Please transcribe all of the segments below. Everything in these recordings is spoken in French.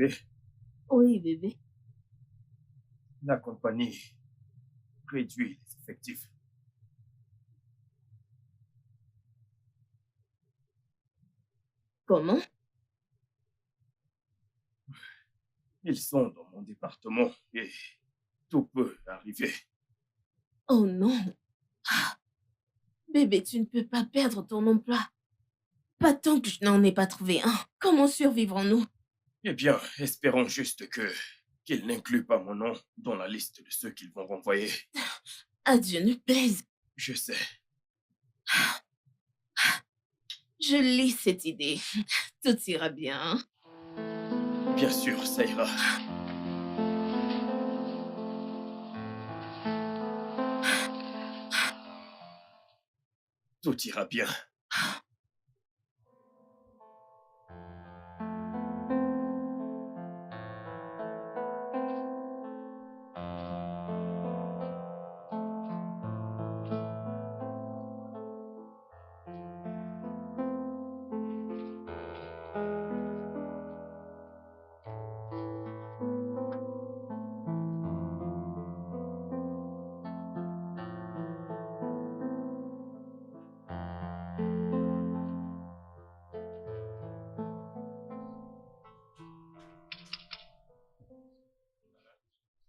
bébé, Oui, bébé. la compagnie réduit les effectifs. Comment? Ils sont dans mon département et tout peut arriver. Oh non. Ah, bébé, tu ne peux pas perdre ton emploi. Pas tant que je n'en ai pas trouvé un. Comment survivrons-nous? Eh bien, espérons juste qu'ils n'incluent pas mon nom dans la liste de ceux qu'ils vont renvoyer. Adieu ne plaise. Je sais, Je lis cette idée. Tout ira bien. bien sûr, ça ira. Tout ira bien.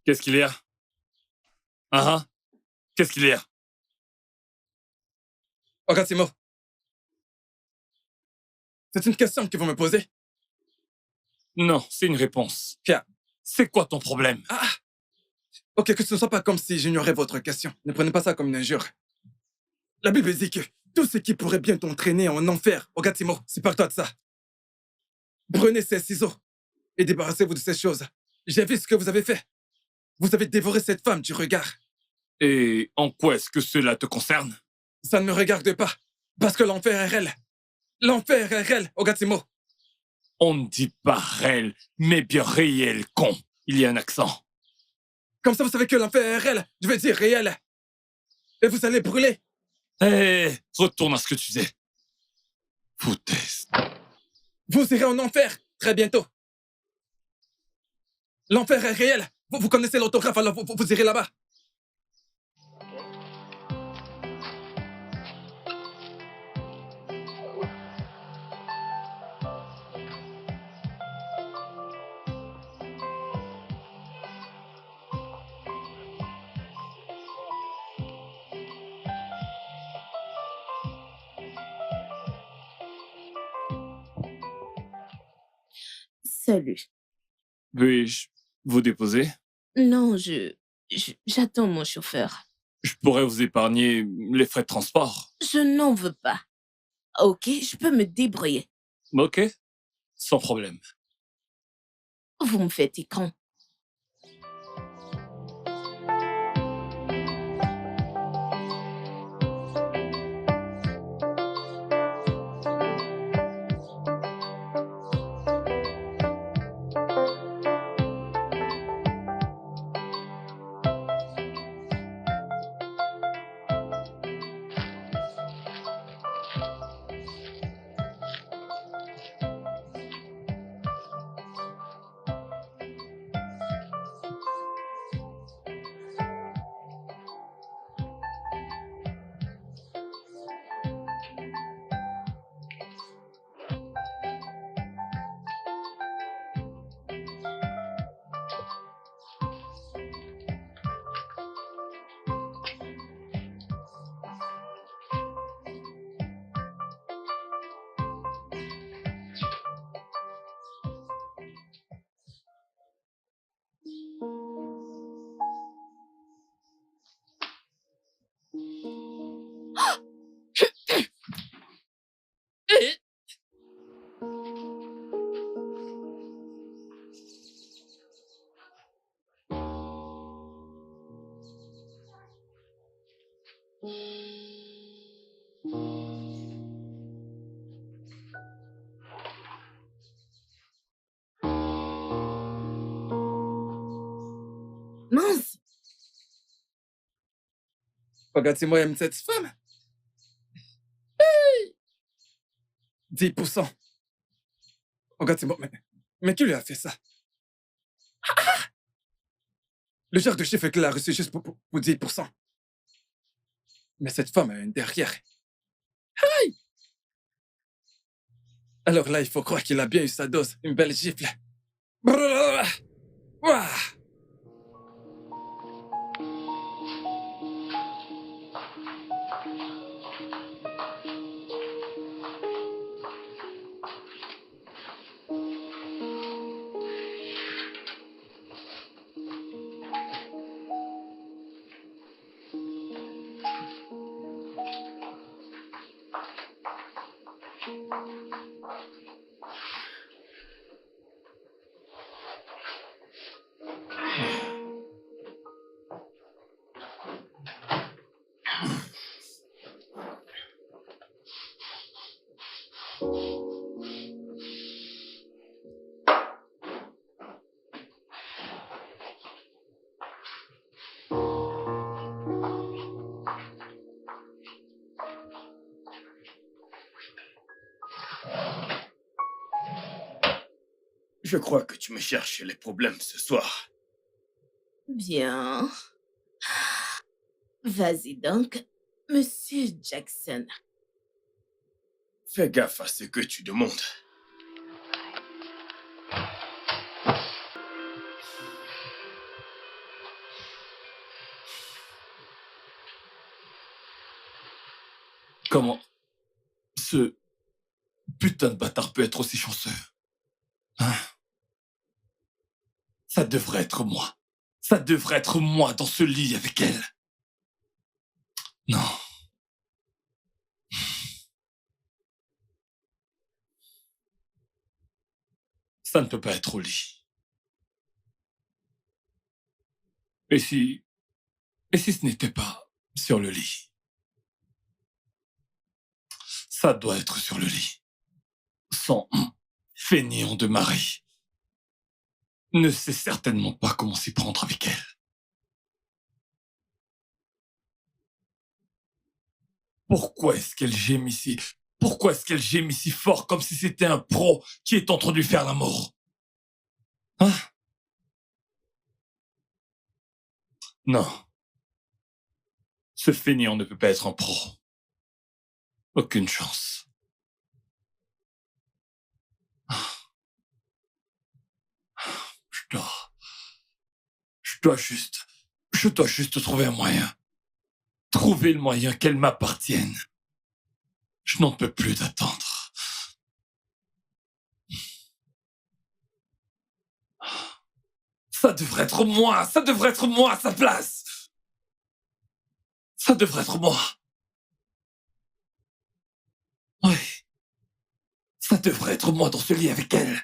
Qu'est-ce qu'il y a? Ah, qu'est-ce qu'il y a? Regarde, Simo. C'est une question que vous me posez. Non, c'est une réponse. Tiens. C'est quoi ton problème? Ok, que ce ne soit pas comme si j'ignorais votre question. Ne prenez pas ça comme une injure. La Bible dit que tout ce qui pourrait bien t'entraîner en enfer, regarde, Simo, c'est par toi de ça. Prenez ces ciseaux et débarrassez-vous de ces choses. J'ai vu ce que vous avez fait. Vous avez dévoré cette femme du regard. Et en quoi est-ce que cela te concerne? Ça ne me regarde pas. Parce que l'enfer est réel. L'enfer est réel, regarde, Simo. On ne dit pas réel, mais bien réel, con. Il y a un accent. Comme ça, vous savez que l'enfer est réel. Je veux dire réel. Et vous allez brûler. Hé, retourne à ce que tu faisais. Foutaise. Vous irez en enfer très bientôt. L'enfer est réel. Vous connaissez l'autographe, alors vous irez là-bas. Salut. Puis-je vous déposer? Non, j'attends mon chauffeur. Je pourrais vous épargner les frais de transport. Je n'en veux pas. Ok, je peux me débrouiller. Ok, sans problème. Vous me faites écran. Mince! Regarde, Simo aime cette femme. 10%. Regarde, Simo, mais qui lui a fait ça? Le genre de chiffre qu'elle a reçu juste pour 10%. Mais cette femme a un derrière. Aïe! Alors là, il faut croire qu'il a bien eu sa dose. Une belle gifle. Brrr. Ouah. Je crois que tu me cherches les problèmes ce soir. Bien. Vas-y donc, Monsieur Jackson. Fais gaffe à ce que tu demandes. Comment ce putain de bâtard peut être aussi chanceux? Hein? Ça devrait être moi. Ça devrait être moi dans ce lit avec elle. Non. Ça ne peut pas être au lit. Et si ce n'était pas sur le lit? Ça doit être sur le lit. Son fainéant de mari ne sait certainement pas comment s'y prendre avec elle. Pourquoi est-ce qu'elle gémit si... Pourquoi est-ce qu'elle gémit si fort comme si c'était un pro qui est en train de lui faire l'amour? Hein? Non. Ce fainéant ne peut pas être un pro. Aucune chance. Je dois juste trouver un moyen. Trouver le moyen qu'elle m'appartienne. Je n'en peux plus d'attendre. Ça devrait être moi à sa place. Ça devrait être moi. Oui. Ça devrait être moi dans ce lit avec elle.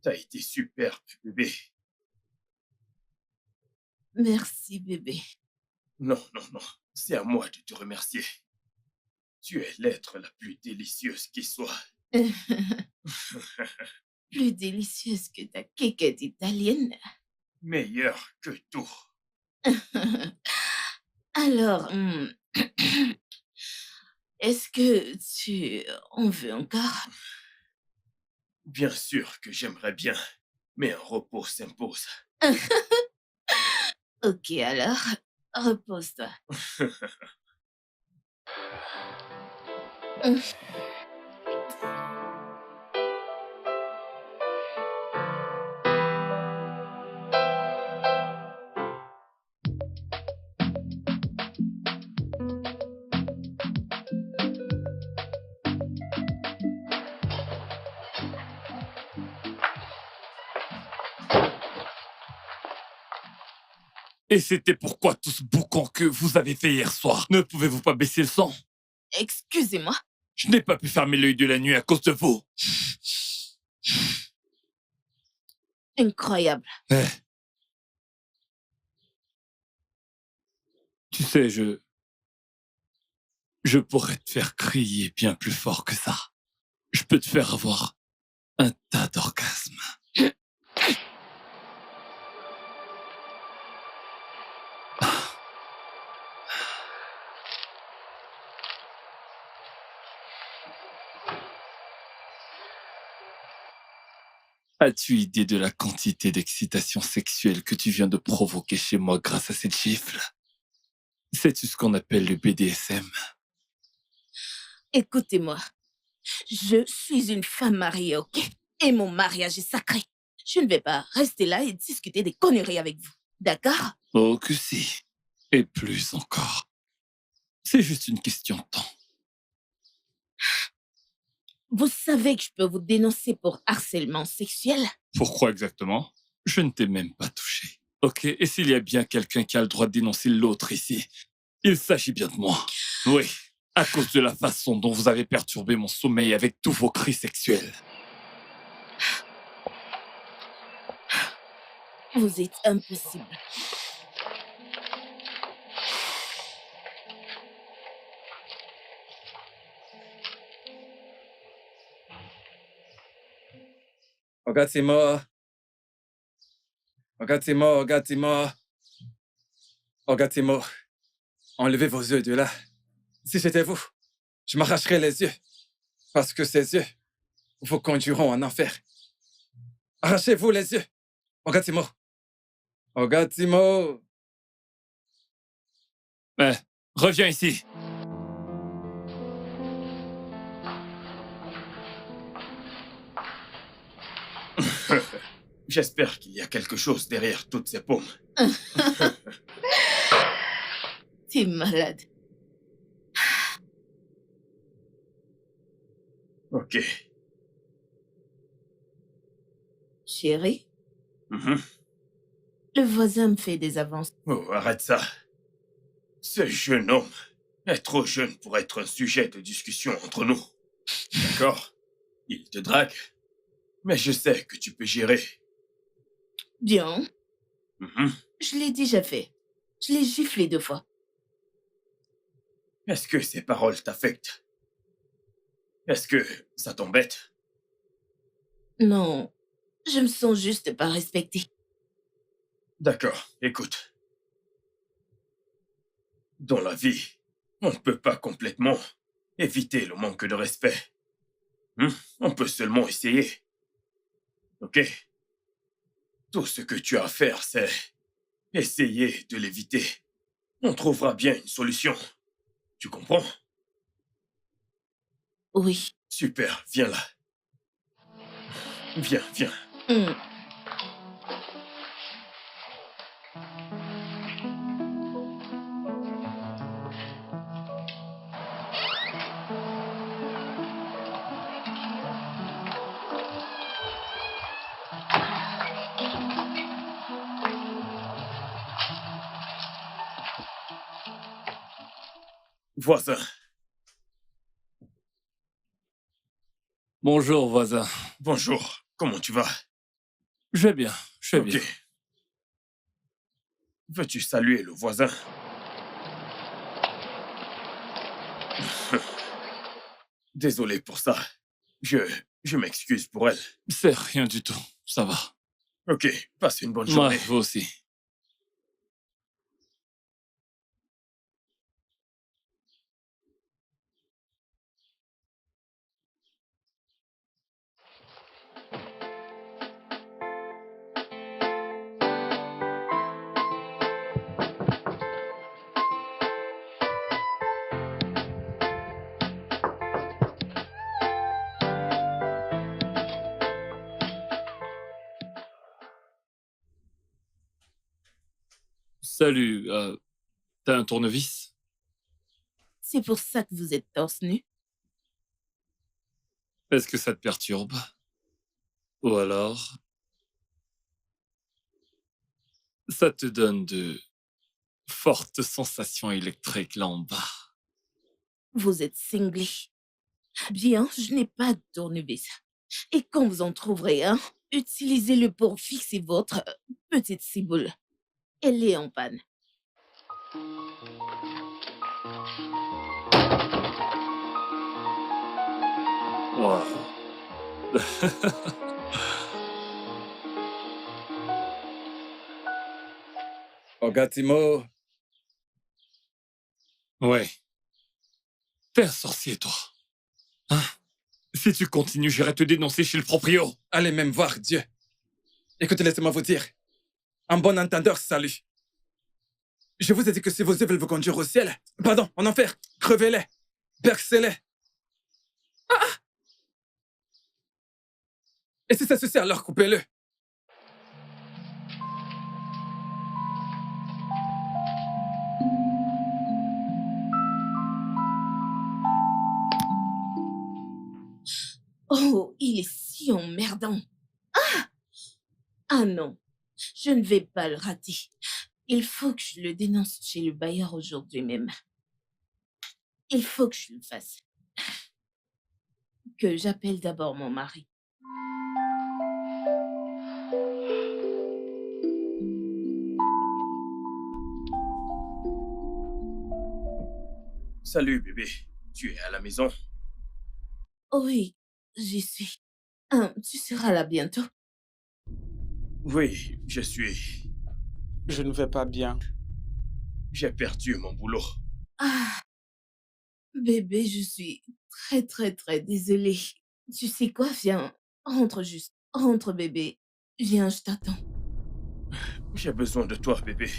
T'as été superbe, bébé. Merci, bébé. Non, non, non. C'est à moi de te remercier. Tu es l'être la plus délicieuse qui soit. Plus délicieuse que ta quéquette italienne. Meilleur que tout. Alors, est-ce que tu en veux encore? Bien sûr que j'aimerais bien, mais un repos s'impose. Ok, alors, repose-toi. Et c'était pourquoi tout ce boucan que vous avez fait hier soir. Ne pouvez-vous pas baisser le son? Excusez-moi. Je n'ai pas pu fermer l'œil de la nuit à cause de vous. Incroyable. Eh. Tu sais, je pourrais te faire crier bien plus fort que ça. Je peux te faire avoir un tas d'orgasmes. As-tu idée de la quantité d'excitation sexuelle que tu viens de provoquer chez moi grâce à cette gifle? Sais-tu ce qu'on appelle le BDSM? Écoutez-moi, je suis une femme mariée, ok? Et mon mariage est sacré. Je ne vais pas rester là et discuter des conneries avec vous. D'accord? Oh que si. Et plus encore. C'est juste une question de temps. Vous savez que je peux vous dénoncer pour harcèlement sexuel? Pourquoi exactement? Je ne t'ai même pas touché. Ok, et s'il y a bien quelqu'un qui a le droit de dénoncer l'autre ici, il s'agit bien de moi. Oui, à cause de la façon dont vous avez perturbé mon sommeil avec tous vos cris sexuels. Vous êtes impossible. Ogatimo. Ogatimo, Ogatimo. Ogatimo. Enlevez vos yeux de là. Si j'étais vous, je m'arracherais les yeux. Parce que ces yeux vous conduiront en enfer. Arrachez-vous les yeux. Ogatimo. Ogatimo. Reviens ici. J'espère qu'il y a quelque chose derrière toutes ces paumes. T'es malade. Ok. Chérie, Mhm. le voisin me fait des avances. Oh, arrête ça. Ce jeune homme est trop jeune pour être un sujet de discussion entre nous. D'accord? Il te drague. Mais je sais que tu peux gérer. Bien, Mhm. je l'ai déjà fait. Je l'ai giflé 2 fois. Est-ce que ces paroles t'affectent? Est-ce que ça t'embête? Non, je me sens juste pas respectée. D'accord, écoute. Dans la vie, on ne peut pas complètement éviter le manque de respect. On peut seulement essayer. Ok? Tout ce que tu as à faire, c'est essayer de l'éviter. On trouvera bien une solution. Tu comprends? Oui. Super, viens là. Viens, viens. Hmm. Voisin, Bonjour, voisin. bonjour. Comment tu vas? Je vais bien, je vais Ok. bien. Veux-tu saluer le voisin? Désolé pour ça. Je m'excuse pour elle. C'est rien du tout, ça va. Ok, passe une bonne Ouais, journée. vous aussi. Salut, t'as un tournevis? C'est pour ça que vous êtes torse nu? Est-ce que ça te perturbe? Ou alors, ça te donne de fortes sensations électriques là en bas? Vous êtes cinglé. Bien, je n'ai pas de tournevis. Et quand vous en trouverez un, utilisez-le pour fixer votre petite ciboule. Elle est en panne. Wow. Ogatimo. Ouais. T'es un sorcier, toi. Hein? Si tu continues, j'irai te dénoncer chez le proprio. Allez même voir Dieu. Écoutez, laissez-moi vous dire. Un bon entendeur, salut. Je vous ai dit que si vos yeux veulent vous conduire au ciel, pardon, en enfer, crevez-les, percez-les. Et si c'est ceci, alors coupez-le. Oh, il est si emmerdant. Ah non, je ne vais pas le rater. Il faut que je le dénonce chez le bailleur aujourd'hui même. Il faut que je le fasse. Que j'appelle d'abord mon mari. Salut, bébé. Tu es à la maison? Oh oui, j'y suis. Tu seras là bientôt. Oui, je suis. Je ne vais pas bien. J'ai perdu mon boulot. Ah, bébé, je suis très désolée. Tu sais quoi, viens, rentre juste. Rentre, bébé. Viens, je t'attends. J'ai besoin de toi, bébé.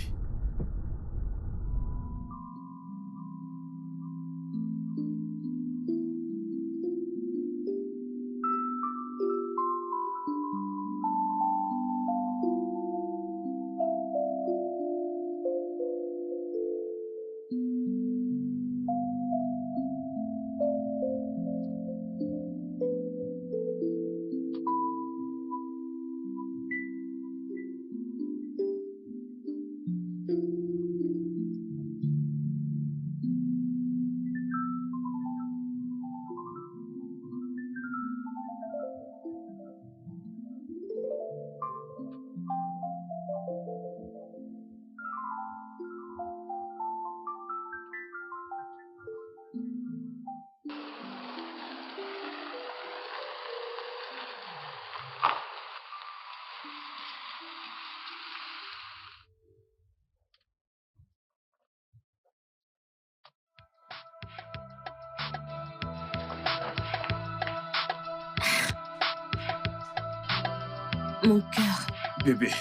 Mon cœur. Bébé,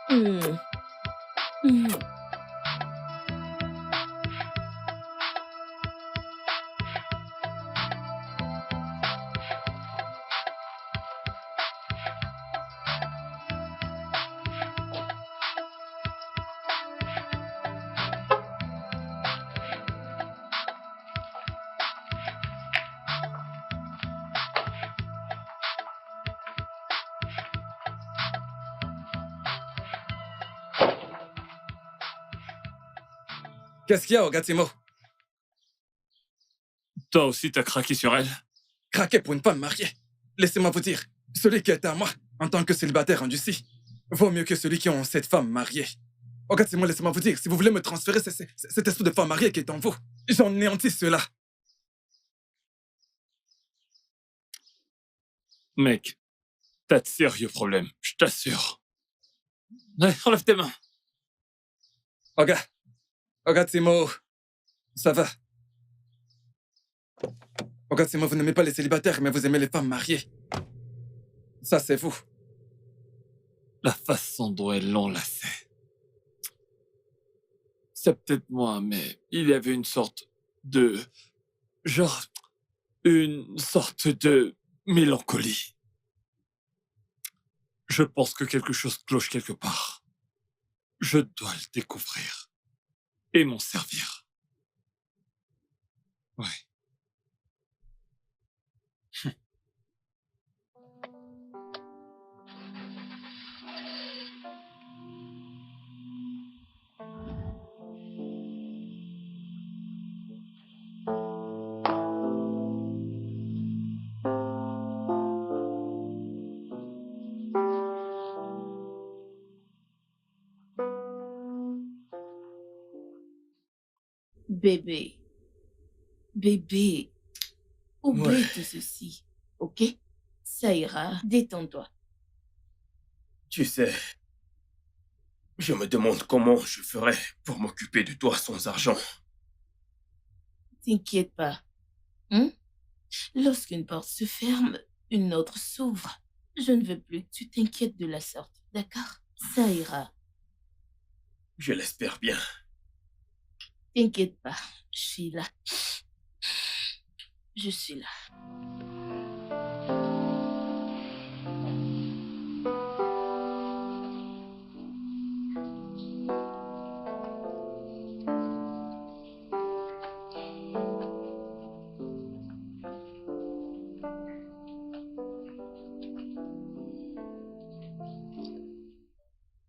Hmm. Hmm. Qu'est-ce qu'il y a, Ogatimo? Toi aussi, t'as craqué sur elle? Craquer pour une femme mariée. Laissez-moi vous dire, celui qui est à moi, en tant que célibataire endurci, vaut mieux que celui qui a cette femme mariée. Ogatimo, laissez-moi vous dire, si vous voulez me transférer cet esprit de femme mariée qui est en vous, j'en néantis cela. Mec, t'as de sérieux problèmes, je t'assure. Ouais, enlève tes mains. Ogatimo, ça va. Ogatimo, vous n'aimez pas les célibataires, mais vous aimez les femmes mariées. Ça, c'est vous. La façon dont elle l'enlaçait. C'est peut-être moi, mais il y avait une sorte de... genre... une sorte de mélancolie. Je pense que quelque chose cloche quelque part. Je dois le découvrir. Et m'en servir. Ouais. Bébé. Bébé. Oublie Ouais. tout ceci, ok? Ça ira. Détends-toi. tu sais, Je me demande comment je ferais pour m'occuper de toi sans argent. T'inquiète pas. Hein? Lorsqu'une porte se ferme, une autre s'ouvre. Je ne veux plus que tu t'inquiètes de la sorte, d'accord? Ça ira. Je l'espère bien. T'inquiète pas, je suis là. Je suis là.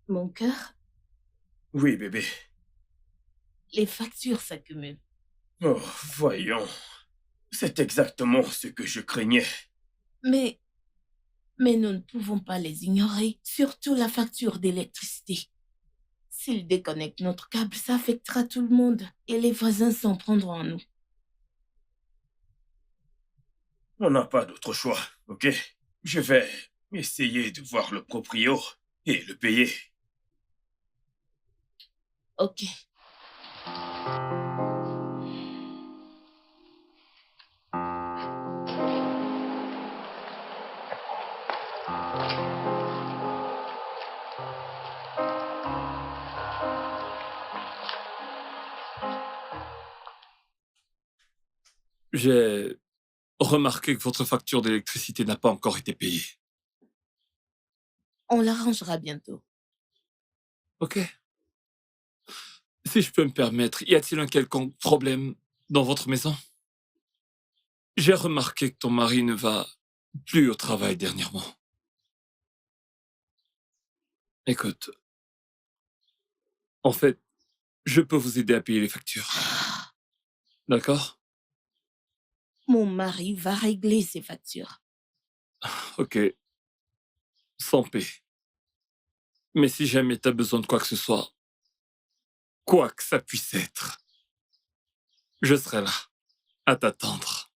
Mon cœur, Oui, bébé. les factures s'accumulent. Oh, voyons. C'est exactement ce que je craignais. Mais, mais nous ne pouvons pas les ignorer, surtout la facture d'électricité. S'ils déconnectent notre câble, ça affectera tout le monde et les voisins s'en prendront à nous. On n'a pas d'autre choix, ok? Je vais essayer de voir le proprio et le payer. Ok. J'ai remarqué que votre facture d'électricité n'a pas encore été payée. On l'arrangera bientôt. Ok. Si je peux me permettre, y a-t-il un quelconque problème dans votre maison? J'ai remarqué que ton mari ne va plus au travail dernièrement. Écoute, en fait, je peux vous aider à payer les factures. D'accord? Mon mari va régler ses factures. Ok. Sans paix. Mais si jamais t'as besoin de quoi que ce soit, quoi que ça puisse être, je serai là, à t'attendre.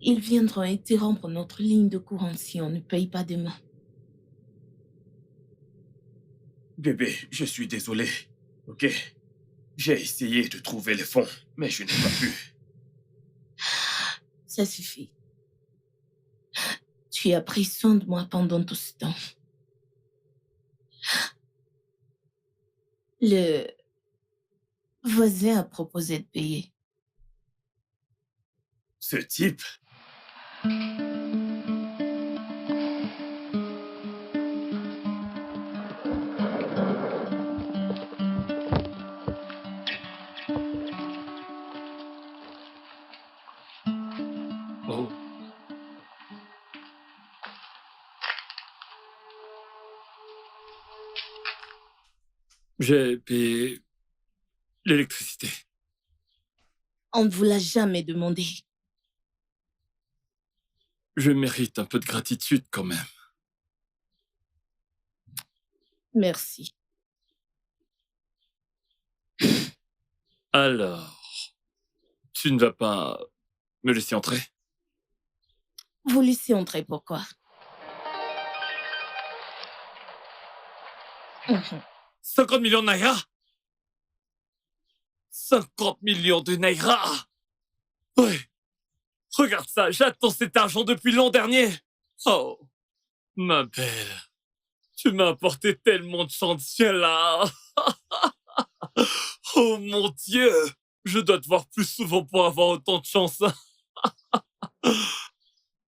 Ils viendront interrompre notre ligne de courant si on ne paye pas demain. Bébé, je suis désolé, ok? J'ai essayé de trouver les fonds, mais je n'ai pas pu. Ça suffit. Tu as pris soin de moi pendant tout ce temps. Le voisin a proposé de payer. Ce type, Oh. J'ai payé l'électricité. On ne vous l'a jamais demandé. Je mérite un peu de gratitude quand même. Merci. Alors, tu ne vas pas me laisser entrer? Vous laissez entrer pourquoi? 50 millions de naira? 50 millions de naira? Ouais. Regarde ça, j'attends cet argent depuis l'an dernier. Oh, ma belle. Tu m'as apporté tellement de chance, là. Oh mon Dieu. Je dois te voir plus souvent pour avoir autant de chance.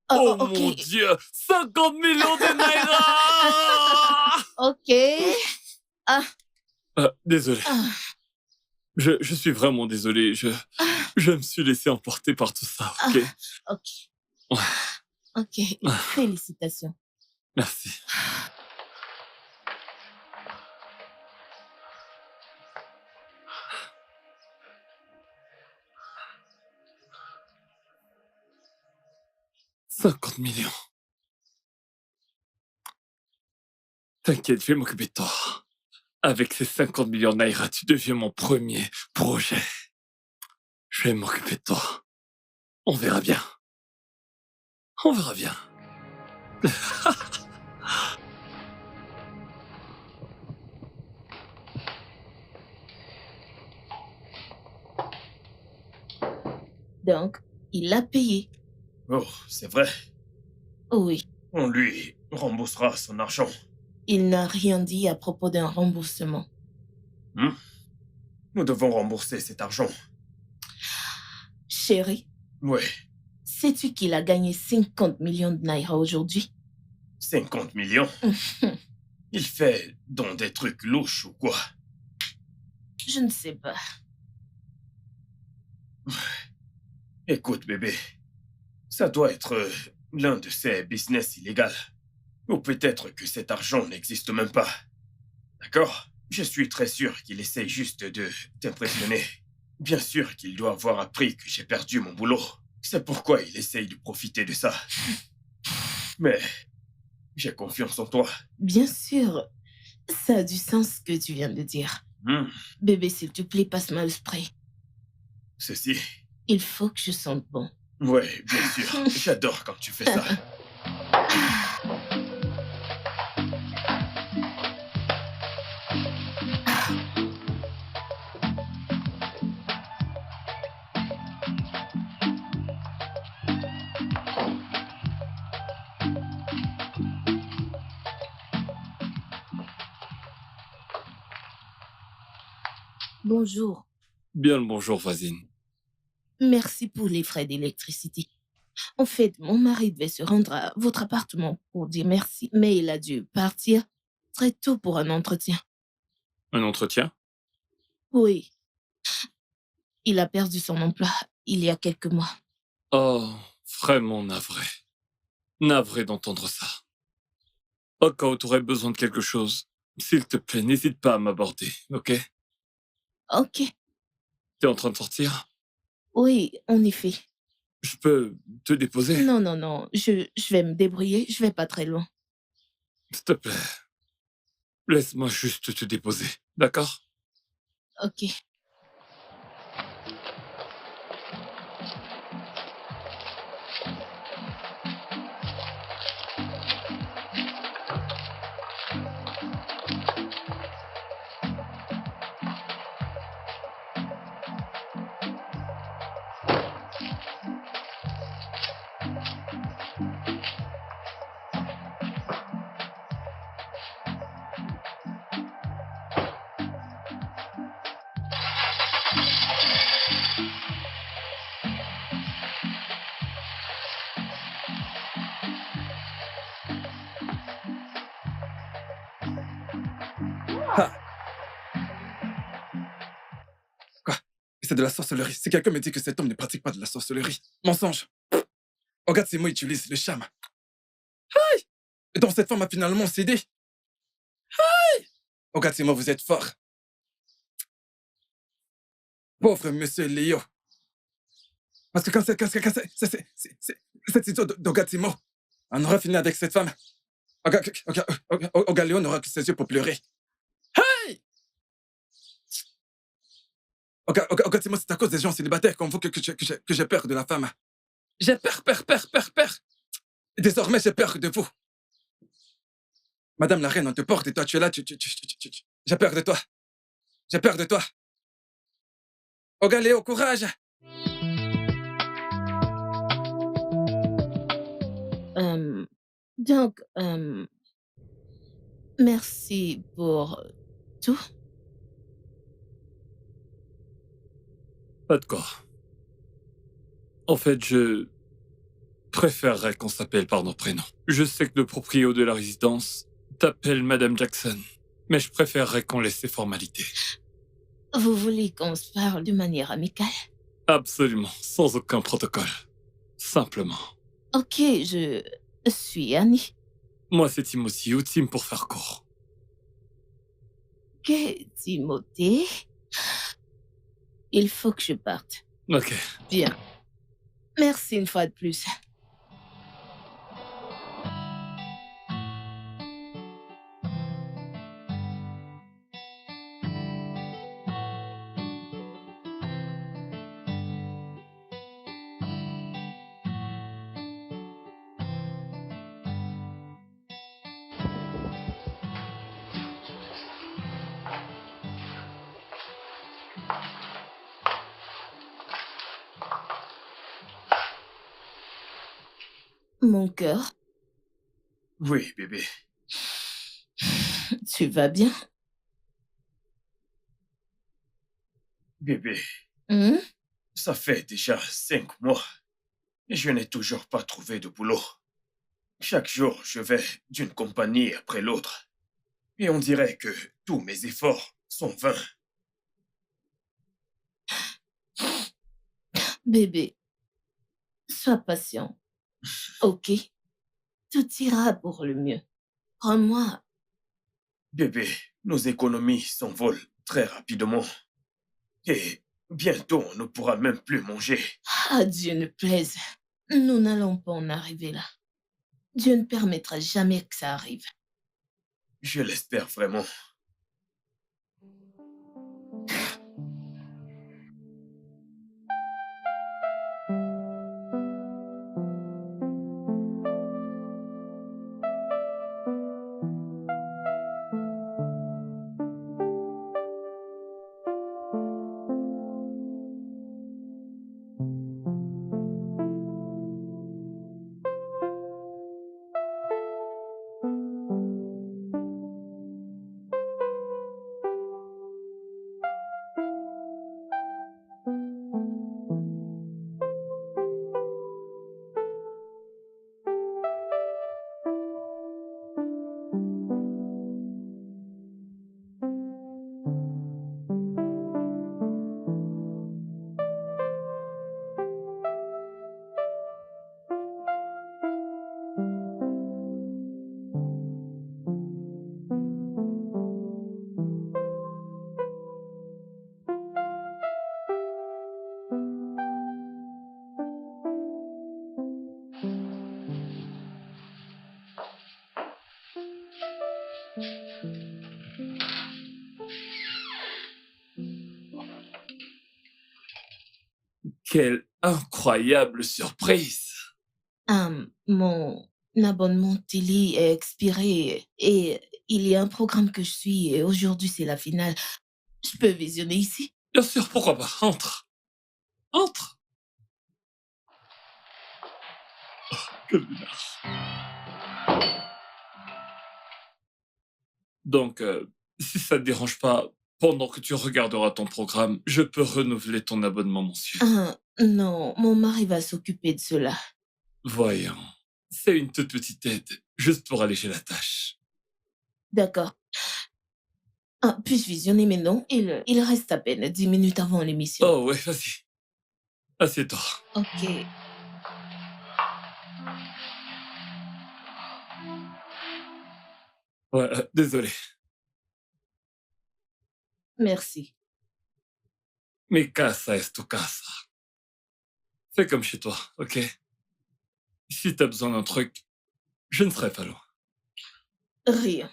Oh ok. mon Dieu. 50 millions de naira. Ok. Désolé. Je suis vraiment désolé. Je me suis laissé emporter par tout ça, ok? Ok. Ouais. Ok. Félicitations. Merci. « 50 millions. T'inquiète, je vais m'occuper de toi. Avec ces 50 millions de naira, tu deviens mon premier projet. Je vais m'occuper de toi. On verra bien. On verra bien. Donc, il a payé. Oh, c'est vrai. Oui, On lui remboursera son argent. il n'a rien dit à propos d'un remboursement. Hmm? Nous devons rembourser cet argent. Chérie, Ouais, sais-tu qu'il a gagné 50 millions de naira aujourd'hui? 50 millions. Il fait donc des trucs louches ou quoi? Je ne sais pas. Écoute, bébé, ça doit être l'un de ces business illégaux. Ou peut-être que cet argent n'existe même pas. D'accord? Je suis très sûr qu'il essaye juste de t'impressionner. Bien sûr qu'il doit avoir appris que j'ai perdu mon boulot. C'est pourquoi il essaye de profiter de ça. Mais j'ai confiance en toi. Bien sûr, ça a du sens ce que tu viens de dire. Hmm, Bébé, s'il te plaît, passe-moi le spray. ceci. Il faut que je sente bon. Ouais, bien sûr. J'adore quand tu fais ça. Bonjour. Bien le bonjour, voisine. Merci pour les frais d'électricité. En fait, mon mari devait se rendre à votre appartement pour dire merci, mais il a dû partir très tôt pour un entretien. Un entretien? Oui, il a perdu son emploi il y a quelques mois. Oh, vraiment navré. Navré d'entendre ça. Au cas où tu aurais besoin de quelque chose, s'il te plaît, n'hésite pas à m'aborder, ok? Ok, T'es en train de sortir? oui, en effet. Je peux te déposer? Non, non, non, je vais me débrouiller, je vais pas très loin. S'il te plaît, laisse-moi juste te déposer, d'accord? Ok. Ah, quoi? C'est de la sorcellerie. Si quelqu'un me dit que cet homme ne pratique pas de la sorcellerie, mensonge. Regarde, ces mots utilisent le charme. Et donc cette femme a finalement cédé. Regarde, ces mots, vous êtes fort. Pauvre monsieur Léo. Parce que cette histoire d'Ogatimo, on aura fini avec cette femme. Ogaléo n'aura que ses yeux pour pleurer. Ogatimo, c'est à cause des gens célibataires comme vous que j'ai peur de la femme. J'ai peur. Et désormais, j'ai peur de vous. Madame la reine, on te porte et toi, tu es là, j'ai peur de toi. J'ai peur de toi. Ogaléo, courage. Donc, merci pour tout. Pas de quoi. En fait, je préférerais qu'on s'appelle par nos prénoms. Je sais que le proprio de la résidence t'appelle Madame Jackson, mais je préférerais qu'on laisse ces formalités. Vous voulez qu'on se parle de manière amicale? Absolument, sans aucun protocole. Simplement. Ok, je suis Annie. Moi, c'est Timothy, ou Tim pour faire court. Ok, Timothée. Il faut que je parte. Ok. Bien. Merci une fois de plus. Mon cœur, Oui, bébé. tu vas bien? Bébé, Hmm? ça fait déjà 5 mois et je n'ai toujours pas trouvé de boulot. Chaque jour, je vais d'une compagnie après l'autre. Et on dirait que tous mes efforts sont vains. Bébé, sois patient, ok? Tout ira pour le mieux. Crois-moi. Bébé, nos économies s'envolent très rapidement. Et bientôt, on ne pourra même plus manger. Ah, Dieu ne plaise. Nous n'allons pas en arriver là. Dieu ne permettra jamais que ça arrive. Je l'espère vraiment. Quelle incroyable surprise! Mon abonnement télé est expiré et il y a un programme que je suis et aujourd'hui c'est la finale. Je peux visionner ici? Bien sûr, pourquoi pas? Entre. Entre. Quel minard. Donc, si ça te dérange pas, pendant que tu regarderas ton programme, je peux renouveler ton abonnement mensuel. Non, mon mari va s'occuper de cela. Voyons. C'est une toute petite aide, juste pour alléger la tâche. D'accord. Puis-je visionner maintenant? Il reste à peine 10 minutes avant l'émission. Oh ouais, vas-y. Assieds-toi. Ok, Ouais, désolé. merci. Mi casa es tu casa. Fais comme chez toi, ok? Si t'as besoin d'un truc, je ne serai pas loin. Rien.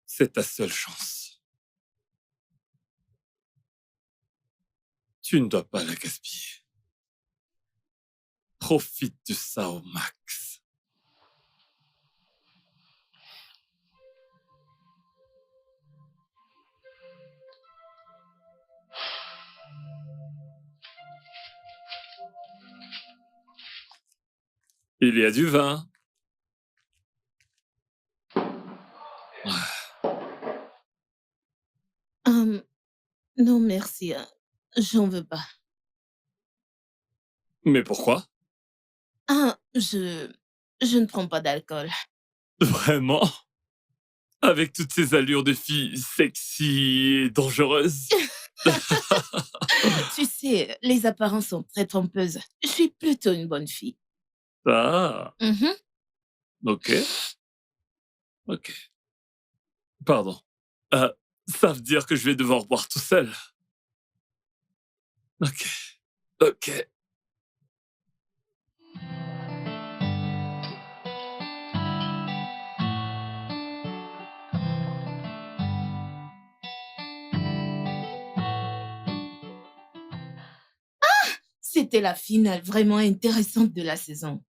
C'est ta seule chance. Tu ne dois pas la gaspiller. Profite de ça au max. Il y a du vin. Non, merci. J'en veux pas. Mais pourquoi? Je ne prends pas d'alcool. Vraiment? Avec toutes ces allures de fille sexy et dangereuse? Tu sais, les apparences sont très trompeuses. Je suis plutôt une bonne fille. Ah, Mhm. ok, ok. Pardon. Euh, Ça veut dire que je vais devoir boire tout seul. Ok, ok. C'était la finale vraiment intéressante de la saison.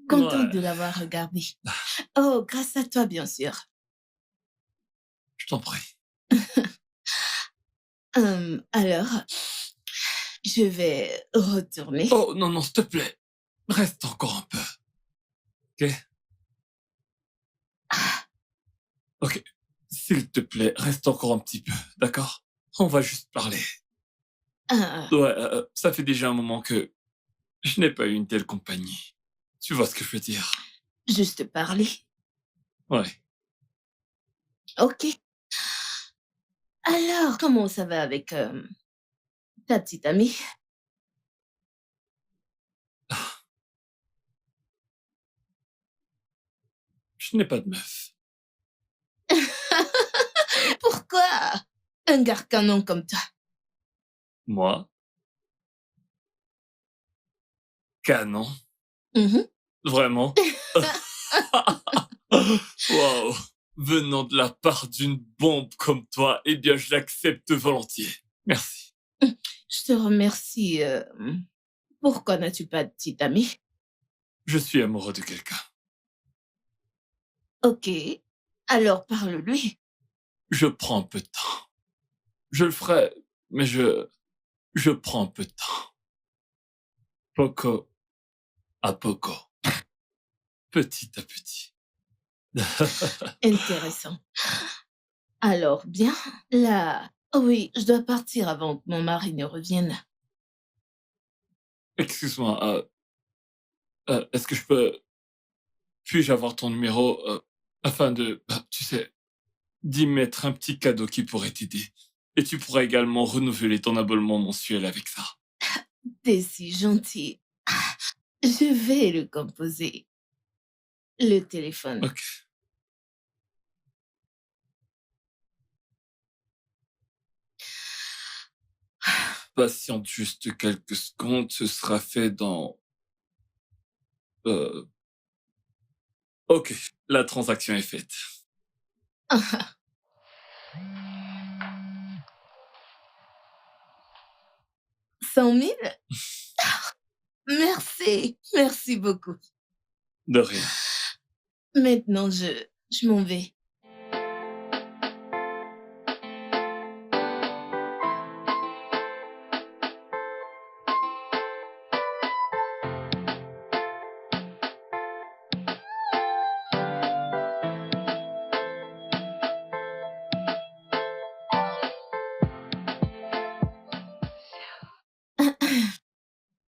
Contente Ouais, de l'avoir regardée. Oh, grâce à toi, bien sûr. je t'en prie. Alors, je vais retourner. Oh, non, non, s'il te plaît. Reste encore un peu, ok? Ok. S'il te plaît, reste encore un petit peu, d'accord? On va juste parler. Ah, Ouais, ça fait déjà un moment que je n'ai pas eu une telle compagnie. Tu vois ce que je veux dire? juste parler. Ouais. Ok. Alors, comment ça va avec ta petite amie? Je n'ai pas de meuf. Pourquoi un gars canon comme toi? Moi, canon. Mhm. Vraiment? Waouh! Venant de la part d'une bombe comme toi, eh bien, je l'accepte volontiers. Merci. Je te remercie. Pourquoi n'as-tu pas de petite amie? Je suis amoureux de quelqu'un. Ok. Alors parle-lui. Je prends un peu de temps. Je le ferai, mais je prends un peu de temps. Poco à poco. Petit à petit. Intéressant. Alors, bien. Là. Oh oui, je dois partir avant que mon mari ne revienne. Excuse-moi, est-ce que puis-je avoir ton numéro, afin de, tu sais, d'y mettre un petit cadeau qui pourrait t'aider. Et tu pourras également renouveler ton abonnement mensuel avec ça. T'es si gentil. Je vais le composer. Le téléphone. Ok. Patiente juste quelques secondes, ce sera fait dans... euh, Ok, la transaction est faite. 100 000? Merci. Merci beaucoup. De rien. Maintenant, je m'en vais.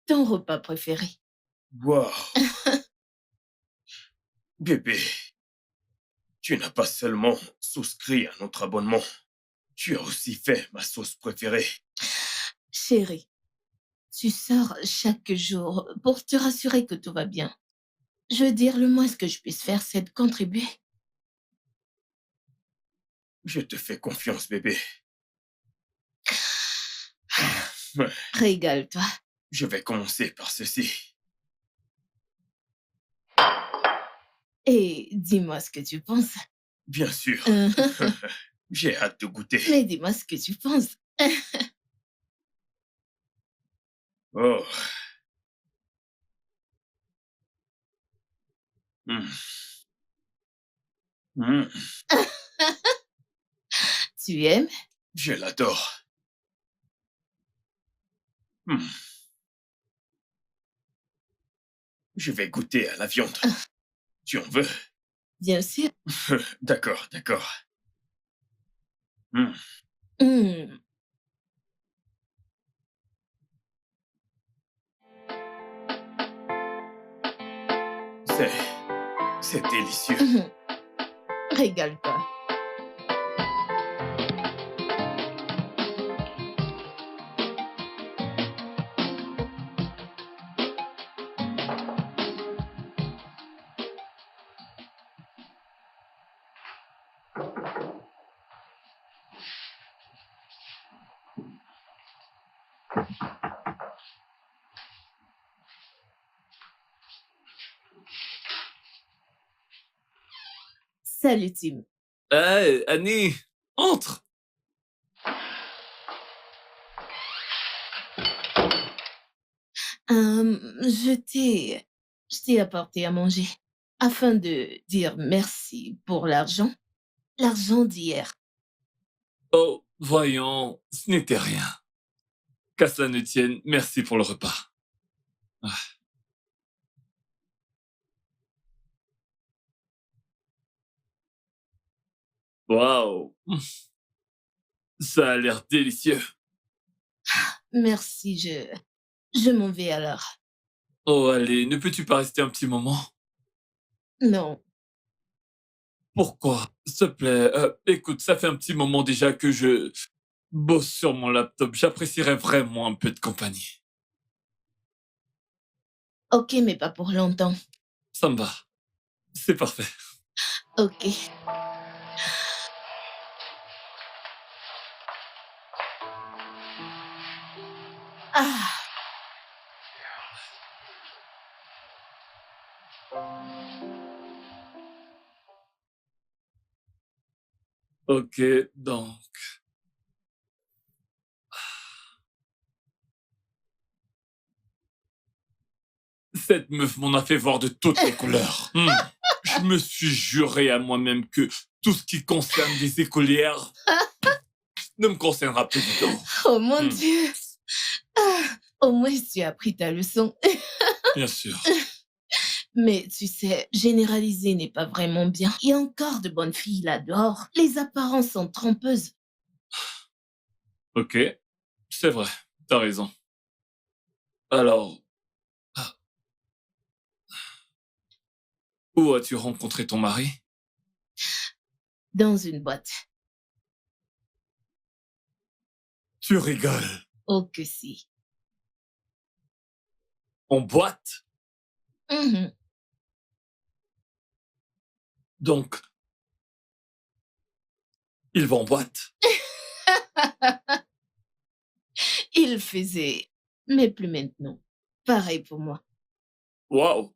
Ton repas préféré. Wow. Bébé, tu n'as pas seulement souscrit à notre abonnement, tu as aussi fait ma sauce préférée. Chérie, tu sors chaque jour pour te rassurer que tout va bien. Je veux dire, le moins que je puisse faire, c'est de contribuer. Je te fais confiance, bébé. Régale-toi. Je vais commencer par ceci. Et dis-moi ce que tu penses. Bien sûr, j'ai hâte de goûter. Mais dis-moi ce que tu penses. Oh. Mm. Mm. Tu aimes? Je l'adore. Mm. Je vais goûter à la viande. Tu en veux? Bien sûr. D'accord, d'accord. Mm. Hmm. C'est... c'est délicieux. Mhm. Régale-toi. Salut, Tim. Hey, Annie, entre! Je t'ai apporté à manger afin de dire merci pour l'argent d'hier. Oh, voyons, ce n'était rien. Qu'à cela ne tienne, merci pour le repas. Ah, waouh, ça a l'air délicieux. Merci, je m'en vais alors. Oh, allez, ne peux-tu pas rester un petit moment? Non, Pourquoi? S'il te plaît, écoute, ça fait un petit moment déjà que je bosse sur mon laptop. J'apprécierais vraiment un peu de compagnie. ok, mais pas pour longtemps. Ça me va. C'est parfait. Ok. Ah, Ok, donc. Cette meuf m'en a fait voir de toutes les couleurs. Je me suis juré à moi-même que tout ce qui concerne les écolières ne me concernera plus du tout. oh mon Hmm, Dieu. Ah, au moins, tu as appris ta leçon. bien sûr. Mais tu sais, généraliser n'est pas vraiment bien. Il y a encore de bonnes filles là dehors. Les apparences sont trompeuses. Ok, c'est vrai. T'as raison. Alors, où as-tu rencontré ton mari? Dans une boîte. Tu rigoles. Oh que si. En boîte? Mhm. Donc, il va en boîte. Il faisait, mais plus maintenant. Pareil pour moi. Waouh.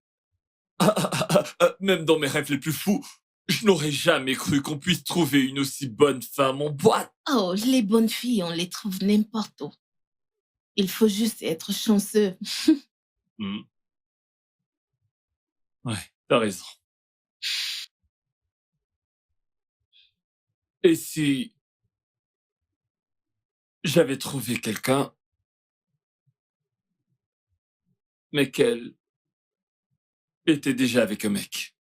Même dans mes rêves les plus fous, je n'aurais jamais cru qu'on puisse trouver une aussi bonne femme en boîte. Oh, les bonnes filles, on les trouve n'importe où. Il faut juste être chanceux. Hmm, ouais, t'as raison. Et si j'avais trouvé quelqu'un, mais qu'elle était déjà avec un mec?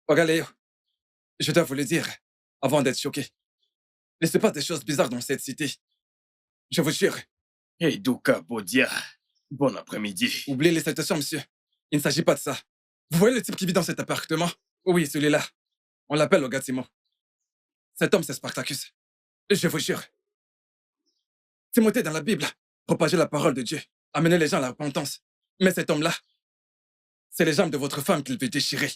Regarde, Léo, je dois vous le dire, avant d'être choqué. Il se passe des choses bizarres dans cette cité. Je vous jure. Et Douka Bodia, bon après-midi. Oubliez les salutations, monsieur. Il ne s'agit pas de ça. Vous voyez le type qui vit dans cet appartement? Oui, celui-là. On l'appelle Ogatimo. Cet homme, c'est Spartacus. Je vous jure. Timothée dans la Bible, propager la parole de Dieu, amener les gens à la repentance. Mais cet homme-là, c'est les jambes de votre femme qu'il veut déchirer.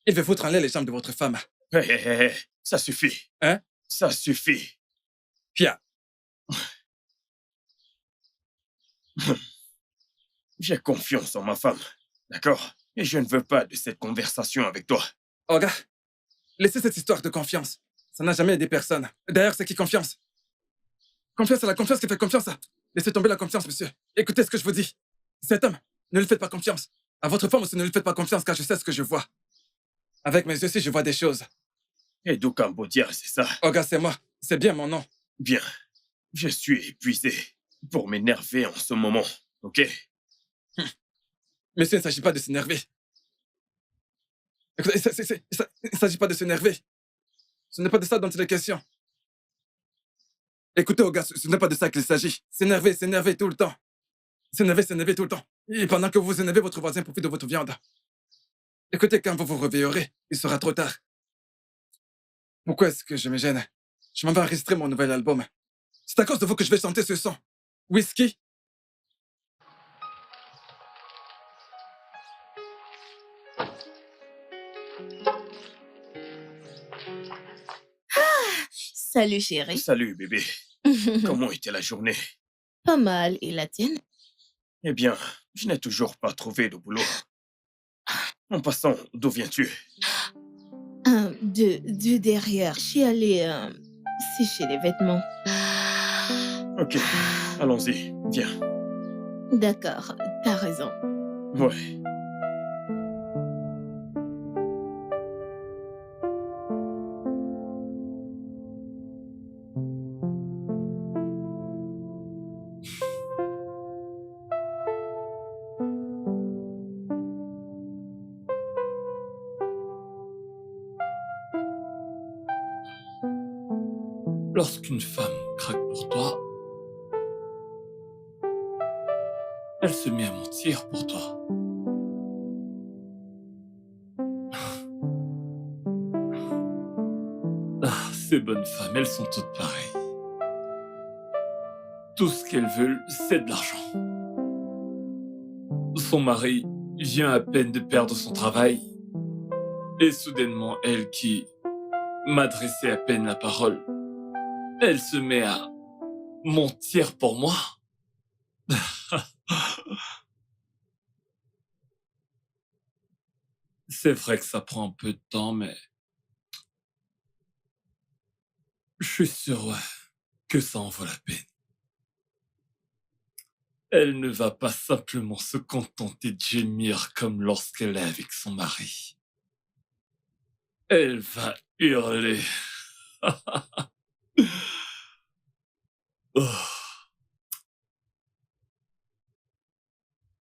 Il veut foutre en l'air les jambes de votre femme. Hé, hé, hé, hé, ça suffit. Hein? Ça suffit. Pia, J'ai confiance en ma femme, d'accord? Et je ne veux pas de cette conversation avec toi. Oga, laissez cette histoire de confiance. Ça n'a jamais aidé personne. D'ailleurs, c'est qui confiance? Confiance à la confiance qui fait confiance. Laissez tomber la confiance, monsieur. Écoutez ce que je vous dis. Cet homme, ne lui faites pas confiance. À votre femme aussi, ne lui faites pas confiance car je sais ce que je vois. Avec mes yeux aussi, je vois des choses. Et Douka Bodia, c'est ça? Oga, c'est moi. C'est bien mon nom. Bien. Je suis épuisé pour m'énerver en ce moment, ok? Monsieur, il ne s'agit pas de s'énerver. Écoutez, il ne s'agit pas de s'énerver. Ce n'est pas de ça dont il est question. Écoutez, Oga, ce n'est pas de ça qu'il s'agit. S'énerver tout le temps. S'énerver tout le temps. Et pendant que vous vous énervez, votre voisin profite de votre viande. Écoutez, quand vous vous réveillerez, il sera trop tard. Pourquoi est-ce que je me gêne? Je m'en vais enregistrer mon nouvel album. C'est à cause de vous que je vais chanter ce son. Whisky? Salut, chérie. Salut, bébé. Comment était la journée? Pas mal. Et la tienne? Eh bien, je n'ai toujours pas trouvé de boulot. En passant, d'où viens-tu? De derrière. Je suis allée sécher les vêtements. Ok, allons-y, viens. D'accord, t'as raison. Ouais. Lorsqu'une femme craque pour toi, elle se met à mentir pour toi. Ah, ces bonnes femmes, elles sont toutes pareilles. Tout ce qu'elles veulent, c'est de l'argent. Son mari vient à peine de perdre son travail, et soudainement, elle qui m'adressait à peine la parole, elle se met à mentir pour moi. C'est vrai que ça prend un peu de temps, mais je suis sûr, ouais, que ça en vaut la peine. Elle ne va pas simplement se contenter de gémir comme lorsqu'elle est avec son mari. Elle va hurler. Oh,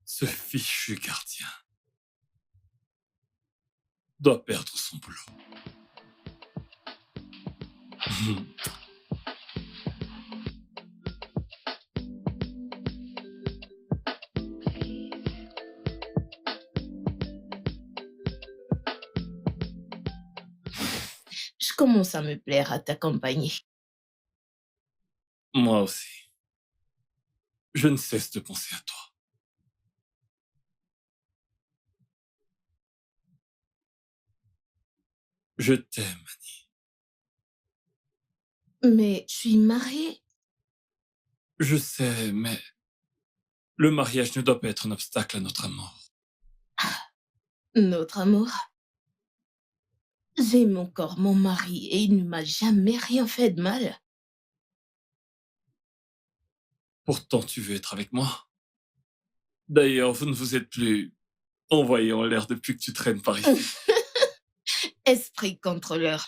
ce fichu gardien doit perdre son boulot. Je commence à me plaire à t'accompagner. Moi aussi. Je ne cesse de penser à toi. Je t'aime. Mais je suis mariée. Je sais, mais le mariage ne doit pas être un obstacle à notre amour. Notre amour. J'aime encore mon mari et il ne m'a jamais rien fait de mal. Pourtant, tu veux être avec moi. D'ailleurs, vous ne vous êtes plus envoyé en l'air depuis que tu traînes par ici. Esprit contrôleur.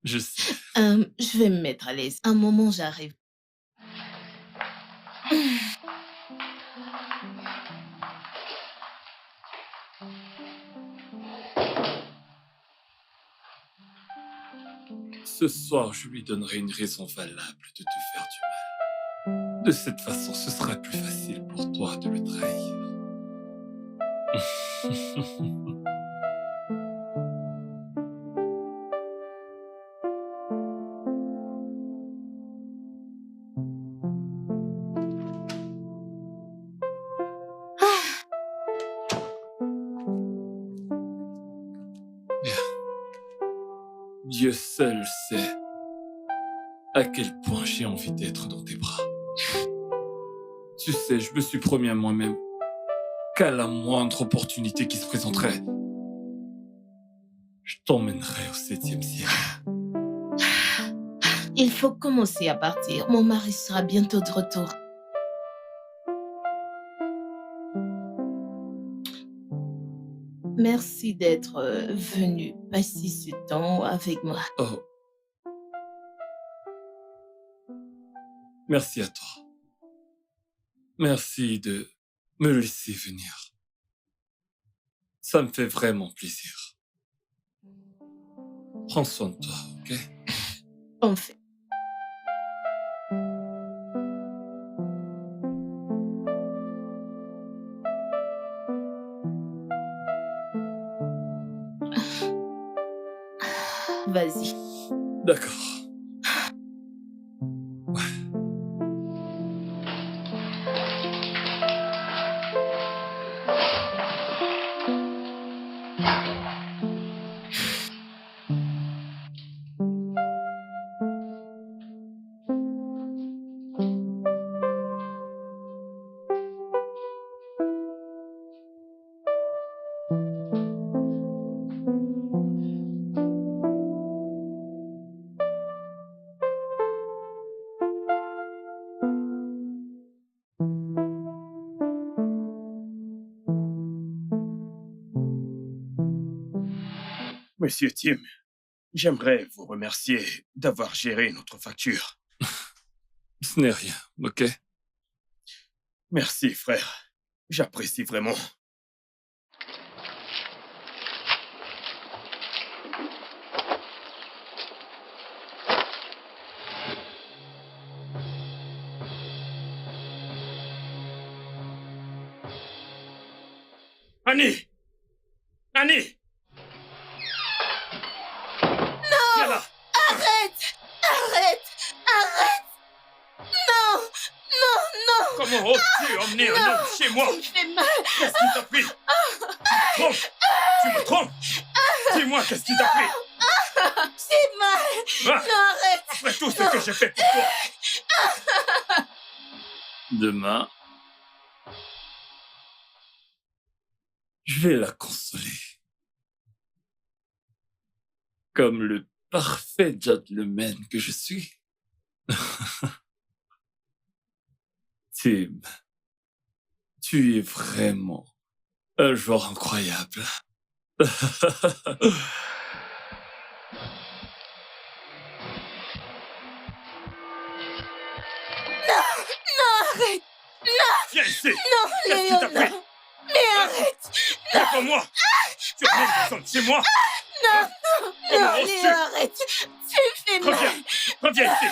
Je sais. Je vais me mettre à l'aise. Un moment, j'arrive. Ce soir, je lui donnerai une raison valable de te faire du mal. De cette façon, ce sera plus facile pour toi de le trahir. Dieu seul sait à quel point j'ai envie d'être dans tes bras. Tu sais, je me suis promis à moi-même qu'à la moindre opportunité qui se présenterait, je t'emmènerai au 7e ciel. Il faut commencer à partir. Mon mari sera bientôt de retour. Merci d'être venu passer ce temps avec moi. Oh. Merci à toi. Merci de me laisser venir. Ça me fait vraiment plaisir. Prends soin de toi, ok? En fait. Vas-y. D'accord. Ouais. Monsieur Tim, j'aimerais vous remercier d'avoir géré notre facture. Ce n'est rien, ok? Merci, frère. J'apprécie vraiment. Annie! Annie! Viens là! Arrête! Arrête! Arrête! Non! Non, non! Comment oses-tu emmener un homme chez moi? Tu me fais mal! Qu'est-ce qui t'a pris? Tu me trompes? Tu me trompes? Dis-moi, qu'est-ce qui t'a pris? C'est mal! Ah, Non, arrête! après tout ce que j'ai fait pour toi. Demain, je vais la consoler. Comme le parfait gentleman que je suis. Tim, tu es vraiment un joueur incroyable. Arrête! Viens ici! Non, Qu'est-ce qui t'a Léon, pris? non! Mais arrête! Réponds-moi! Tu emmènes des hommes chez moi? Non, Comment non, oses-tu? Léon, arrête! Tu me fais mal! Reviens! Reviens ici!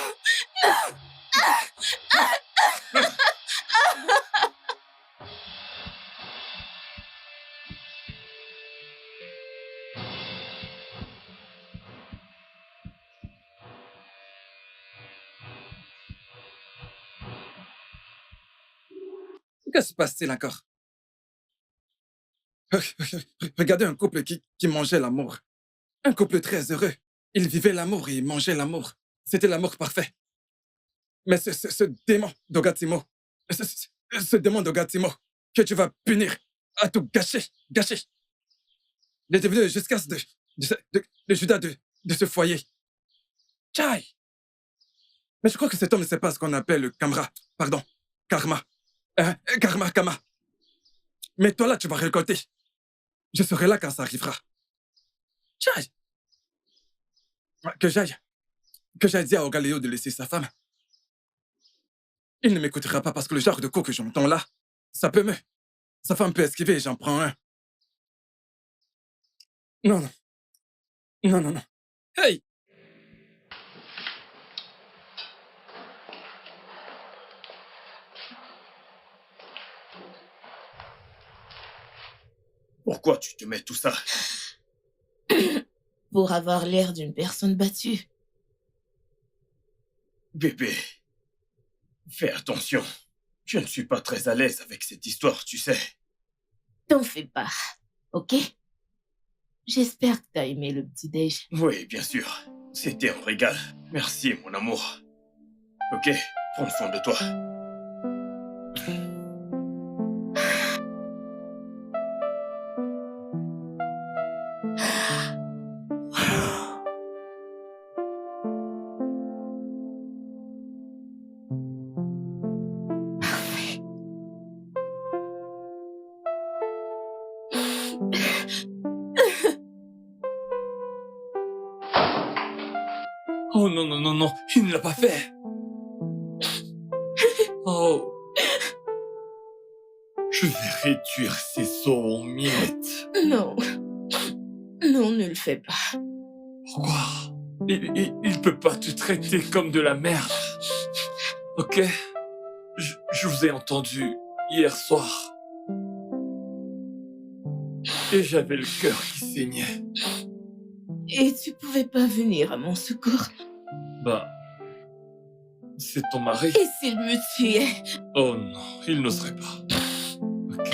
Que se passe-t-il encore? Regardez un couple qui mangeait l'amour. Un couple très heureux. Ils vivaient l'amour et ils mangeaient l'amour. C'était l'amour parfait. Mais ce démon d'Ogatimo, ce démon d'Ogatimo que tu vas punir, a tout gâché, gâché. Il est devenu jusqu'à le Judas de ce foyer. Tchaï! Mais je crois que cet homme ne sait pas ce qu'on appelle le karma. Karma. Mais toi là, tu vas récolter. Je serai là quand ça arrivera. Tchaï! Que j'aille dire à Ogaléo de laisser sa femme. Il ne m'écoutera pas parce que le genre de coup que j'entends là, ça peut me... Sa femme peut esquiver et j'en prends un. Non. Hey! Pourquoi tu te mets tout ça? Pour avoir l'air d'une personne battue. Bébé, fais attention. Je ne suis pas très à l'aise avec cette histoire, tu sais. T'en fais pas, ok? J'espère que t'as aimé le petit-déj. Oui, bien sûr. C'était un régal. Merci, mon amour. Ok, prends soin de toi. Oh non, il ne l'a pas fait. Oh. Je vais réduire ces os en miettes. Non. Non, ne le fais pas. Pourquoi? Il peut pas te traiter comme de la merde. Ok? Je vous ai entendu hier soir. Et j'avais le cœur qui saignait. Et tu pouvais pas venir à mon secours. Bah, c'est ton mari. Et s'il me tuait? Oh non, il n'oserait pas. Ok.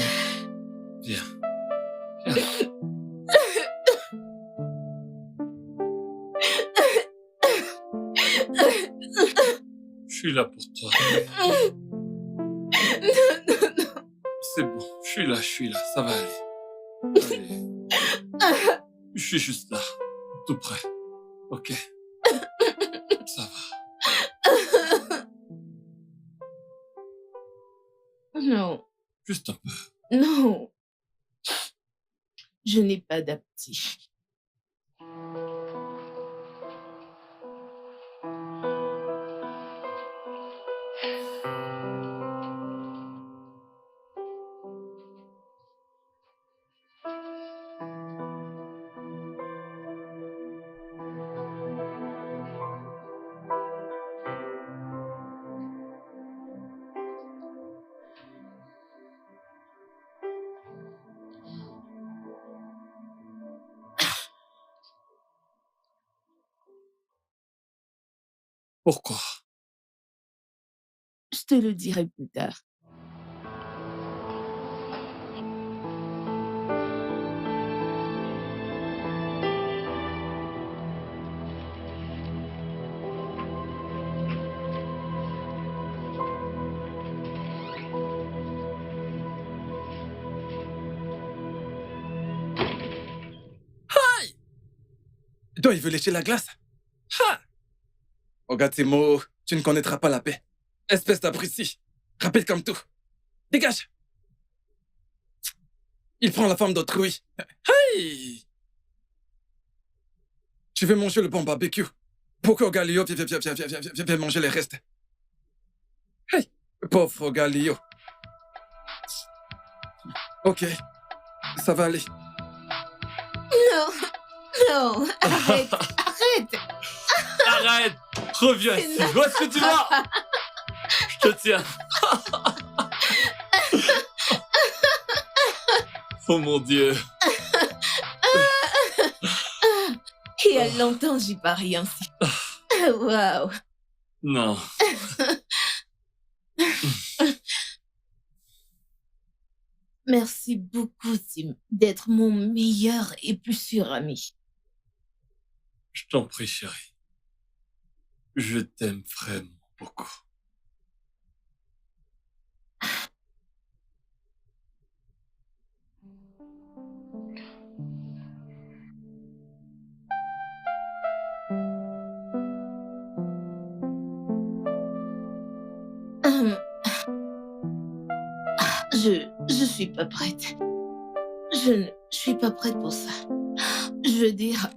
Viens. Je suis là pour toi. C'est bon, je suis là, ça va aller. Allez. Je suis juste là, tout près. Ok? Ça va. Non. Juste un peu. Non. Je n'ai pas d'appétit. Pourquoi? Je te le dirai plus tard. Donc, il veut lécher la glace. Ha! Regarde ces mots, tu ne connaîtras pas la paix. Espèce d'abruti. Rapide comme tout. Dégage! Il prend la femme d'autrui. Hey! Tu veux manger le bon barbecue? Pourquoi Galio viens manger les restes? Hey! Pauvre Galio. Ok, ça va aller. Non, non, arrête, arrête. Arrête! Reviens ici! Où est-ce que tu vas? Je te tiens! Oh mon Dieu! Il y a longtemps, j'y parie ainsi. Waouh. Non. Merci beaucoup, Tim, d'être mon meilleur et plus sûr ami. Je t'en prie, chérie. Je t'aime vraiment beaucoup. Hum. Je suis pas prête. Je ne suis pas prête pour ça. Je veux dire,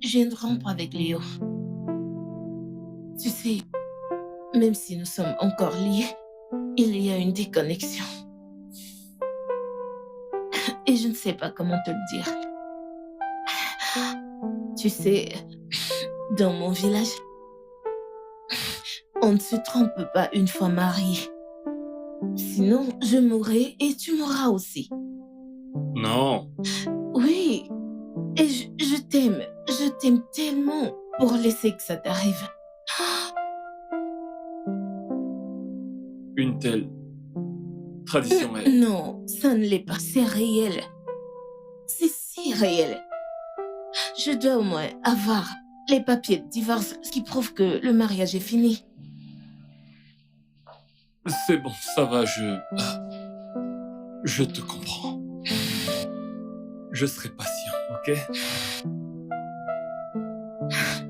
je viens de rompre avec Léo. Tu sais, même si nous sommes encore liés, il y a une déconnexion. Et je ne sais pas comment te le dire. Tu sais, dans mon village, on ne se trompe pas une fois marié. Sinon, je mourrai et tu mourras aussi. Non. Oui, et je t'aime tellement pour laisser que ça t'arrive. Une telle tradition est... Non, ça ne l'est pas, c'est réel. C'est si réel. Je dois au moins avoir les papiers de divorce qui prouvent que le mariage est fini. C'est bon, ça va, je te comprends. Je serai patient, ok?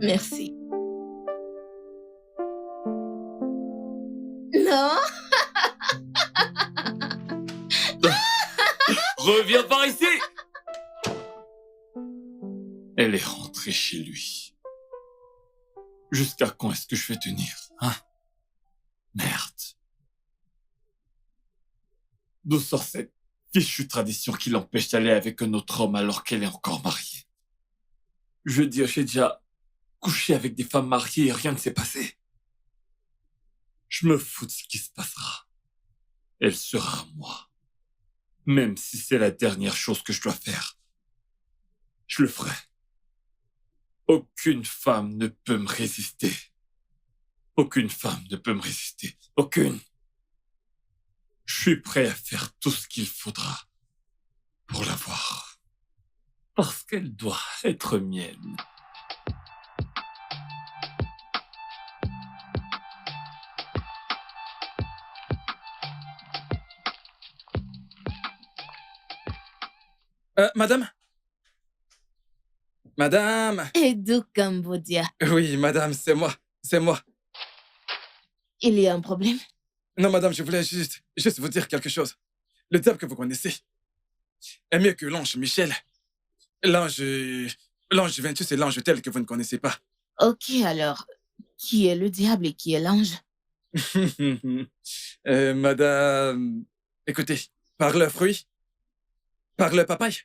Merci. Non, Reviens par ici! Elle est rentrée chez lui. Jusqu'à quand est-ce que je vais tenir, hein? Merde. D'où sort cette fichue tradition qui l'empêche d'aller avec un autre homme alors qu'elle est encore mariée? Je veux dire, j'ai déjà couché avec des femmes mariées et rien ne s'est passé. Je me fous de ce qui se passera. Elle sera à moi. Même si c'est la dernière chose que je dois faire. Je le ferai. Aucune femme ne peut me résister. Aucune femme ne peut me résister. Aucune. Je suis prêt à faire tout ce qu'il faudra pour l'avoir. Parce qu'elle doit être mienne. Madame? Madame? Edo Cambodia, Oui, madame, c'est moi. C'est moi. il y a un problème? Non, madame, je voulais juste vous dire quelque chose. Le diable que vous connaissez est mieux que l'ange Michel. L'ange 28, c'est l'ange tel que vous ne connaissez pas. Ok, alors, qui est le diable et qui est l'ange? Madame, écoutez, par le fruit, par le papaye,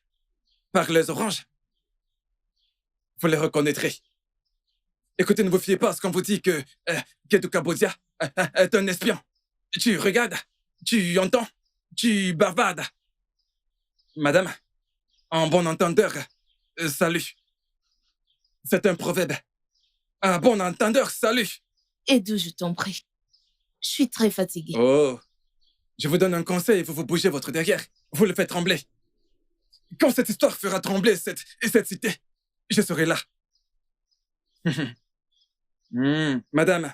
par les oranges, vous les reconnaîtrez. Écoutez, ne vous fiez pas à ce qu'on vous dit que Kedu Cambodia est un espion. Tu regardes, tu entends, tu bavardes. Madame, en bon entendeur, salut. C'est un proverbe. Un bon entendeur, salut. Edu, je t'en prie. Je suis très fatiguée. Oh, je vous donne un conseil, vous bougez votre derrière. Vous le faites trembler. Quand cette histoire fera trembler cette cité, je serai là. Madame,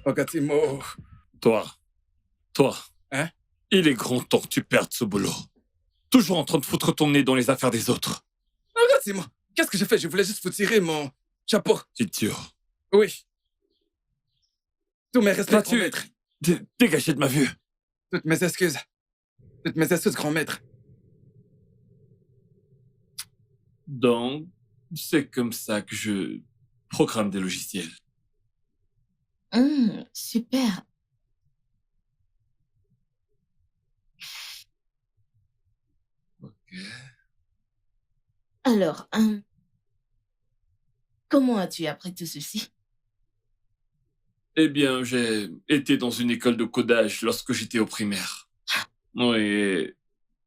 Ogatimo. Toi, Hein? il est grand temps que tu perdes ce boulot. Toujours en train de foutre ton nez dans les affaires des autres. Ogatimo, qu'est-ce que j'ai fait? Je voulais juste vous tirer mon chapeau. Idiot. Oui. Tous mes respects, grand Vas-tu maître. dégager de ma vue? Toutes mes excuses. Toutes mes excuses, grand maître. Donc, c'est comme ça que je programme des logiciels. Super. Ok. Alors, comment as-tu appris tout ceci? Eh bien, j'ai été dans une école de codage lorsque j'étais au primaire. Oui, et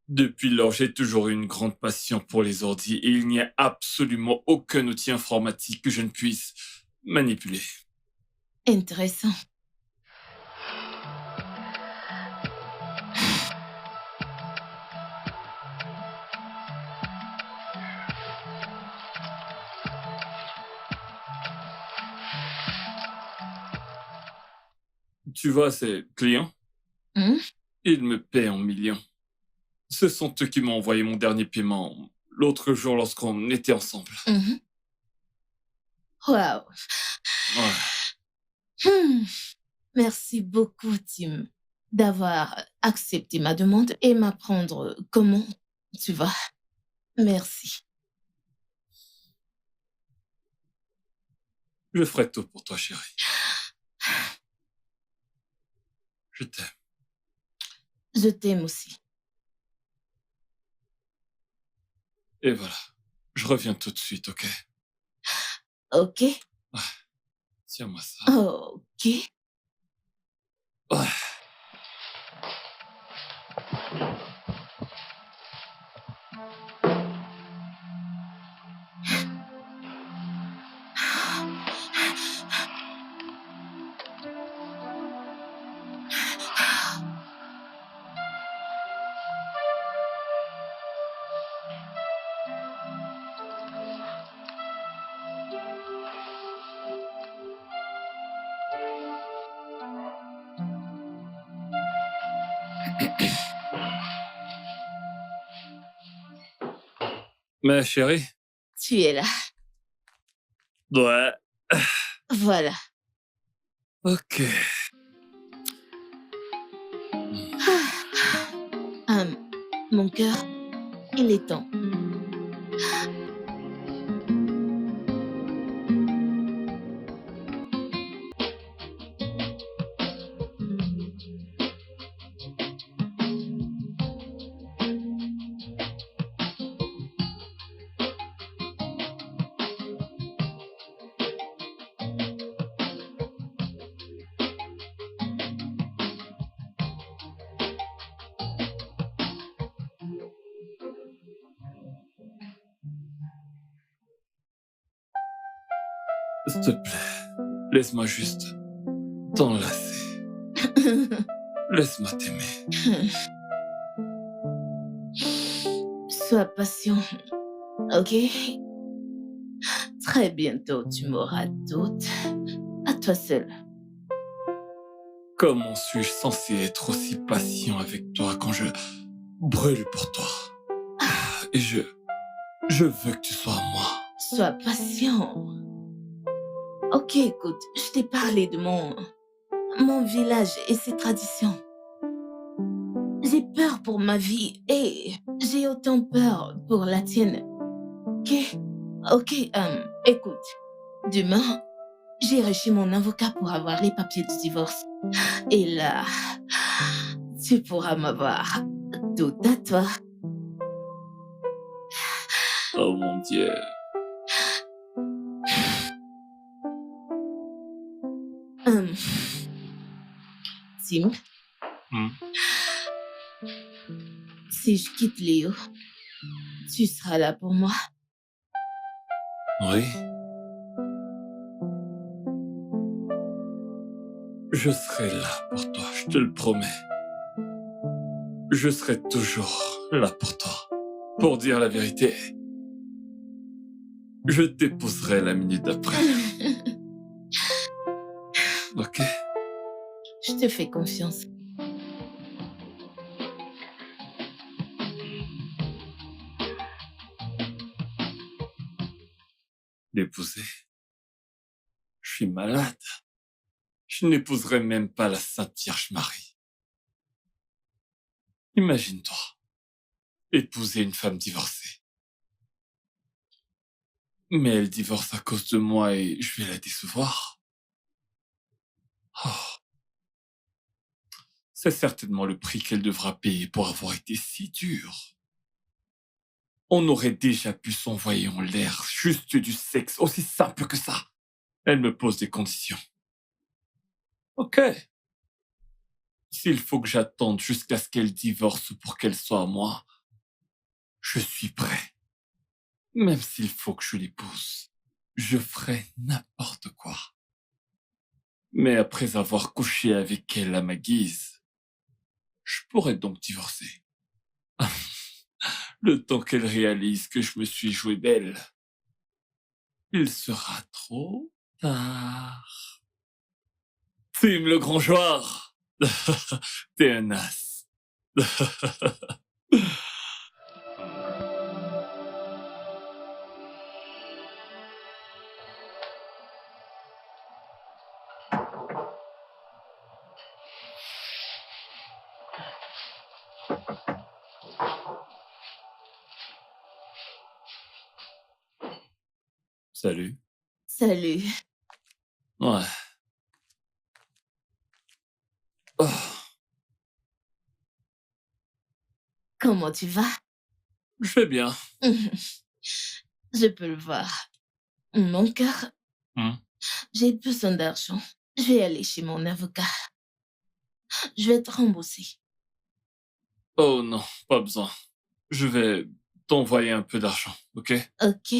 depuis lors, j'ai toujours eu une grande passion pour les ordis et il n'y a absolument aucun outil informatique que je ne puisse manipuler. Intéressant. Tu vois, ces clients, Hmm? ils me paient en millions. Ce sont eux qui m'ont envoyé mon dernier paiement l'autre jour lorsqu'on était ensemble. Mhm. Wow. Ouais. Merci beaucoup, Tim, d'avoir accepté ma demande et m'apprendre comment tu vas. Merci. Je ferai tout pour toi, chérie. Je t'aime. Je t'aime aussi. Et voilà. Je reviens tout de suite, ok? Ok? Tiens-moi ça. Ok. Ouais. Mais chérie? Tu es là. Ouais. Voilà. Ok. Mon cœur, il est temps. S'il te plaît, laisse-moi juste t'enlacer. Laisse-moi t'aimer. Sois patient, ok? Très bientôt, tu m'auras toute à toi seul. Comment suis-je censé être aussi patient avec toi quand je brûle pour toi? Et je veux que tu sois à moi. Sois patient. Ok, écoute, je t'ai parlé de mon village et ses traditions. J'ai peur pour ma vie et j'ai autant peur pour la tienne. Ok, écoute. Demain, j'irai chez mon avocat pour avoir les papiers du divorce. Et là, tu pourras m'avoir tout à toi. Oh mon Dieu. Hum, Tim, Hmm. si je quitte Léo, tu seras là pour moi. Oui. Je serai là pour toi, je te le promets. Je serai toujours là pour toi. Pour dire la vérité, je t'épouserai la minute d'après. Ok? Je te fais confiance. L'épouser? Je suis malade. Je n'épouserai même pas la Sainte Vierge Marie. Imagine-toi, épouser une femme divorcée. Mais elle divorce à cause de moi et je vais la décevoir. Oh, c'est certainement le prix qu'elle devra payer pour avoir été si dure. On aurait déjà pu s'envoyer en l'air juste du sexe, aussi simple que ça. Elle me pose des conditions. Ok. S'il faut que j'attende jusqu'à ce qu'elle divorce pour qu'elle soit à moi, je suis prêt. Même s'il faut que je l'épouse, je ferai n'importe quoi. Mais après avoir couché avec elle à ma guise, je pourrais donc divorcer. Le temps qu'elle réalise que je me suis joué d'elle, il sera trop tard. Tim le grand joueur, t'es un as. Salut. Salut. Ouais. Oh, Comment tu vas? je vais bien. Je peux le voir. Mon cœur, Hmm. j'ai besoin d'argent. Je vais aller chez mon avocat. Je vais te rembourser. Oh non, pas besoin. Je vais t'envoyer un peu d'argent, ok? Ok.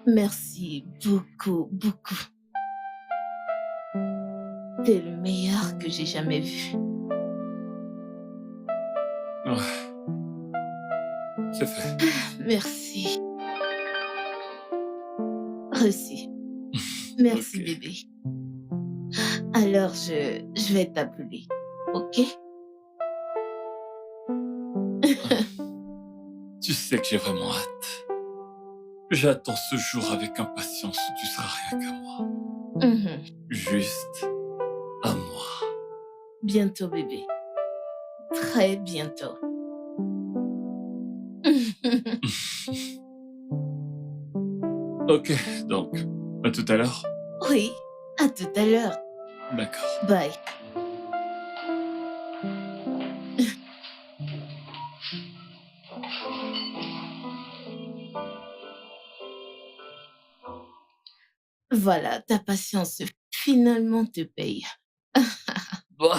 Merci beaucoup, beaucoup. T'es le meilleur que j'ai jamais vu. Ouais, c'est fait. Merci. Reçu. Merci, Ok. bébé. Alors, je vais t'appeler. Ok? Tu sais que j'ai vraiment hâte. J'attends ce jour avec impatience où tu seras rien qu'à moi. Mhm. Juste à moi. Bientôt, bébé. Très bientôt. Ok, donc, à tout à l'heure. Oui, à tout à l'heure. D'accord. Bye. Voilà, ta patience finalement te paye. Bon,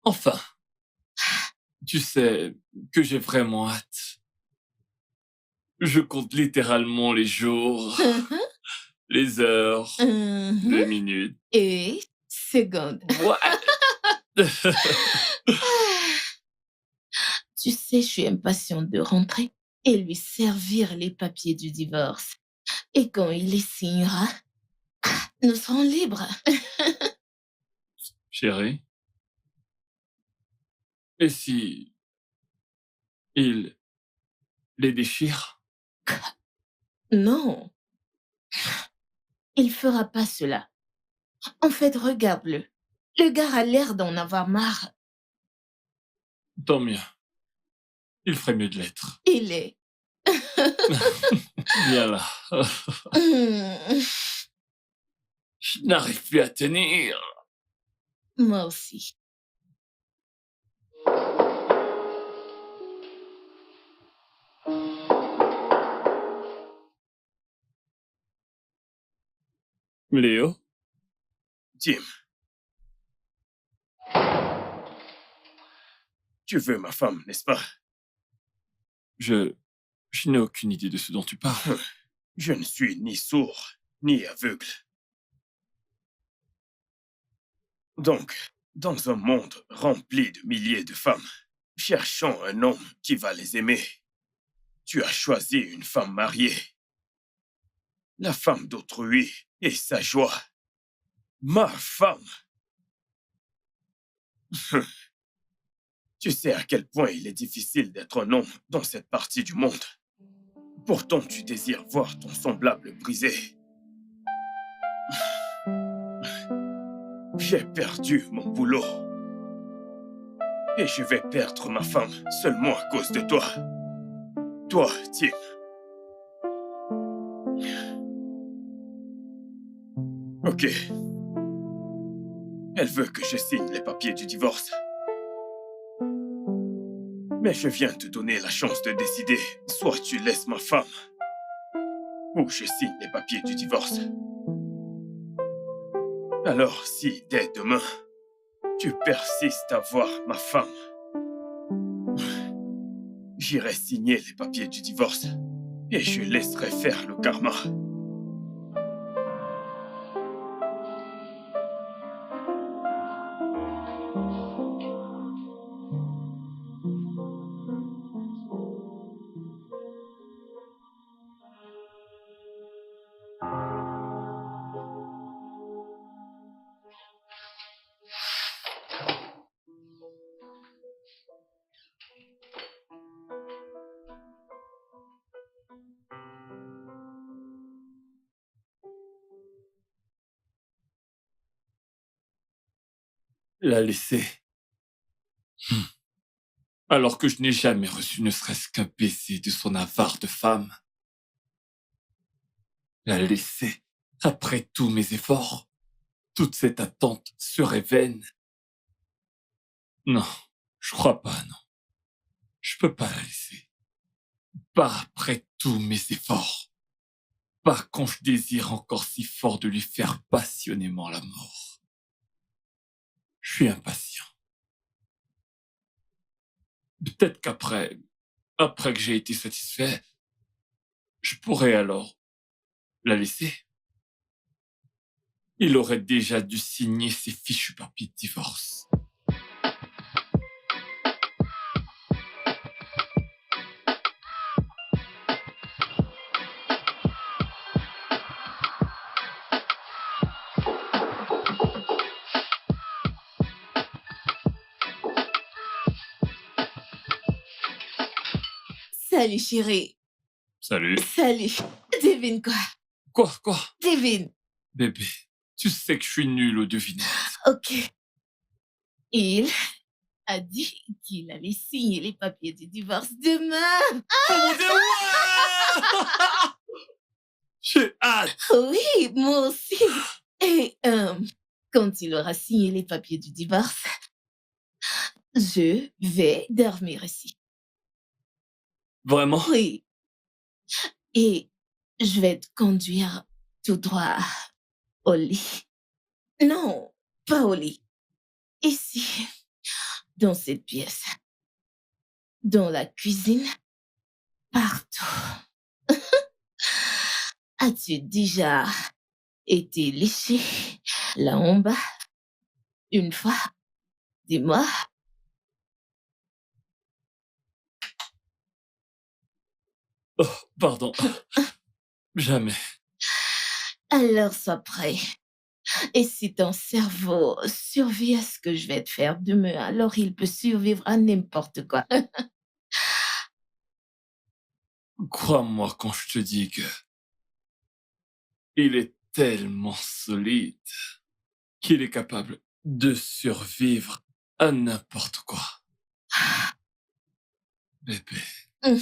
enfin, tu sais que j'ai vraiment hâte. Je compte littéralement les jours, les heures, Mhm. les minutes. Et seconde. What? Tu sais, je suis impatiente de rentrer et lui servir les papiers du divorce. Et quand il les signera, nous serons libres. Chérie, et si il les déchire? Non, il fera pas cela. En fait, regarde-le. Le gars a l'air d'en avoir marre. Tant mieux. Il ferait mieux de l'être. Il est. Viens là. Hmm, Je n'arrive plus à tenir. Moi aussi. Léo, Tim, tu veux ma femme, n'est-ce pas? je n'ai aucune idée de ce dont tu parles. Je ne suis ni sourd, ni aveugle. Donc, dans un monde rempli de milliers de femmes, cherchant un homme qui va les aimer, tu as choisi une femme mariée. La femme d'autrui et sa joie. Ma femme. Tu sais à quel point il est difficile d'être un homme dans cette partie du monde. Pourtant, tu désires voir ton semblable brisé. J'ai perdu mon boulot. Et je vais perdre ma femme seulement à cause de toi. Toi, Tim. Ok. Elle veut que je signe les papiers du divorce. Mais je viens te donner la chance de décider. Soit tu laisses ma femme, ou je signe les papiers du divorce. Alors, si dès demain, tu persistes à voir ma femme, j'irai signer les papiers du divorce et je laisserai faire le karma. La laisser. Alors que je n'ai jamais reçu ne serait-ce qu'un baiser de son avare de femme. La laisser. Après tous mes efforts, toute cette attente serait vaine. Non, je crois pas, non. Je peux pas la laisser. Pas après tous mes efforts. Pas quand je désire encore si fort de lui faire passionnément la mort. Je suis impatient. Peut-être après que j'ai été satisfait, je pourrais alors la laisser. Il aurait déjà dû signer ses fichus papiers de divorce. Salut, chérie. Salut. Salut. Devine quoi? Quoi? Devine. Bébé, tu sais que je suis nul aux devinettes. Ok. Il a dit qu'il allait signer les papiers du divorce demain. Oh mon Dieu, ouais! J'ai hâte. Oui, moi aussi. Et quand il aura signé les papiers du divorce, je vais dormir ici. Vraiment? Oui. Et je vais te conduire tout droit au lit. Non, pas au lit. Ici, dans cette pièce. Dans la cuisine. Partout. As-tu déjà été léché là en bas? Une fois? Dis-moi. Oh, pardon. Jamais. Alors sois prêt. Et si ton cerveau survit à ce que je vais te faire demain, alors il peut survivre à n'importe quoi. Crois-moi quand je te dis que il est tellement solide qu'il est capable de survivre à n'importe quoi. Bébé, Hum,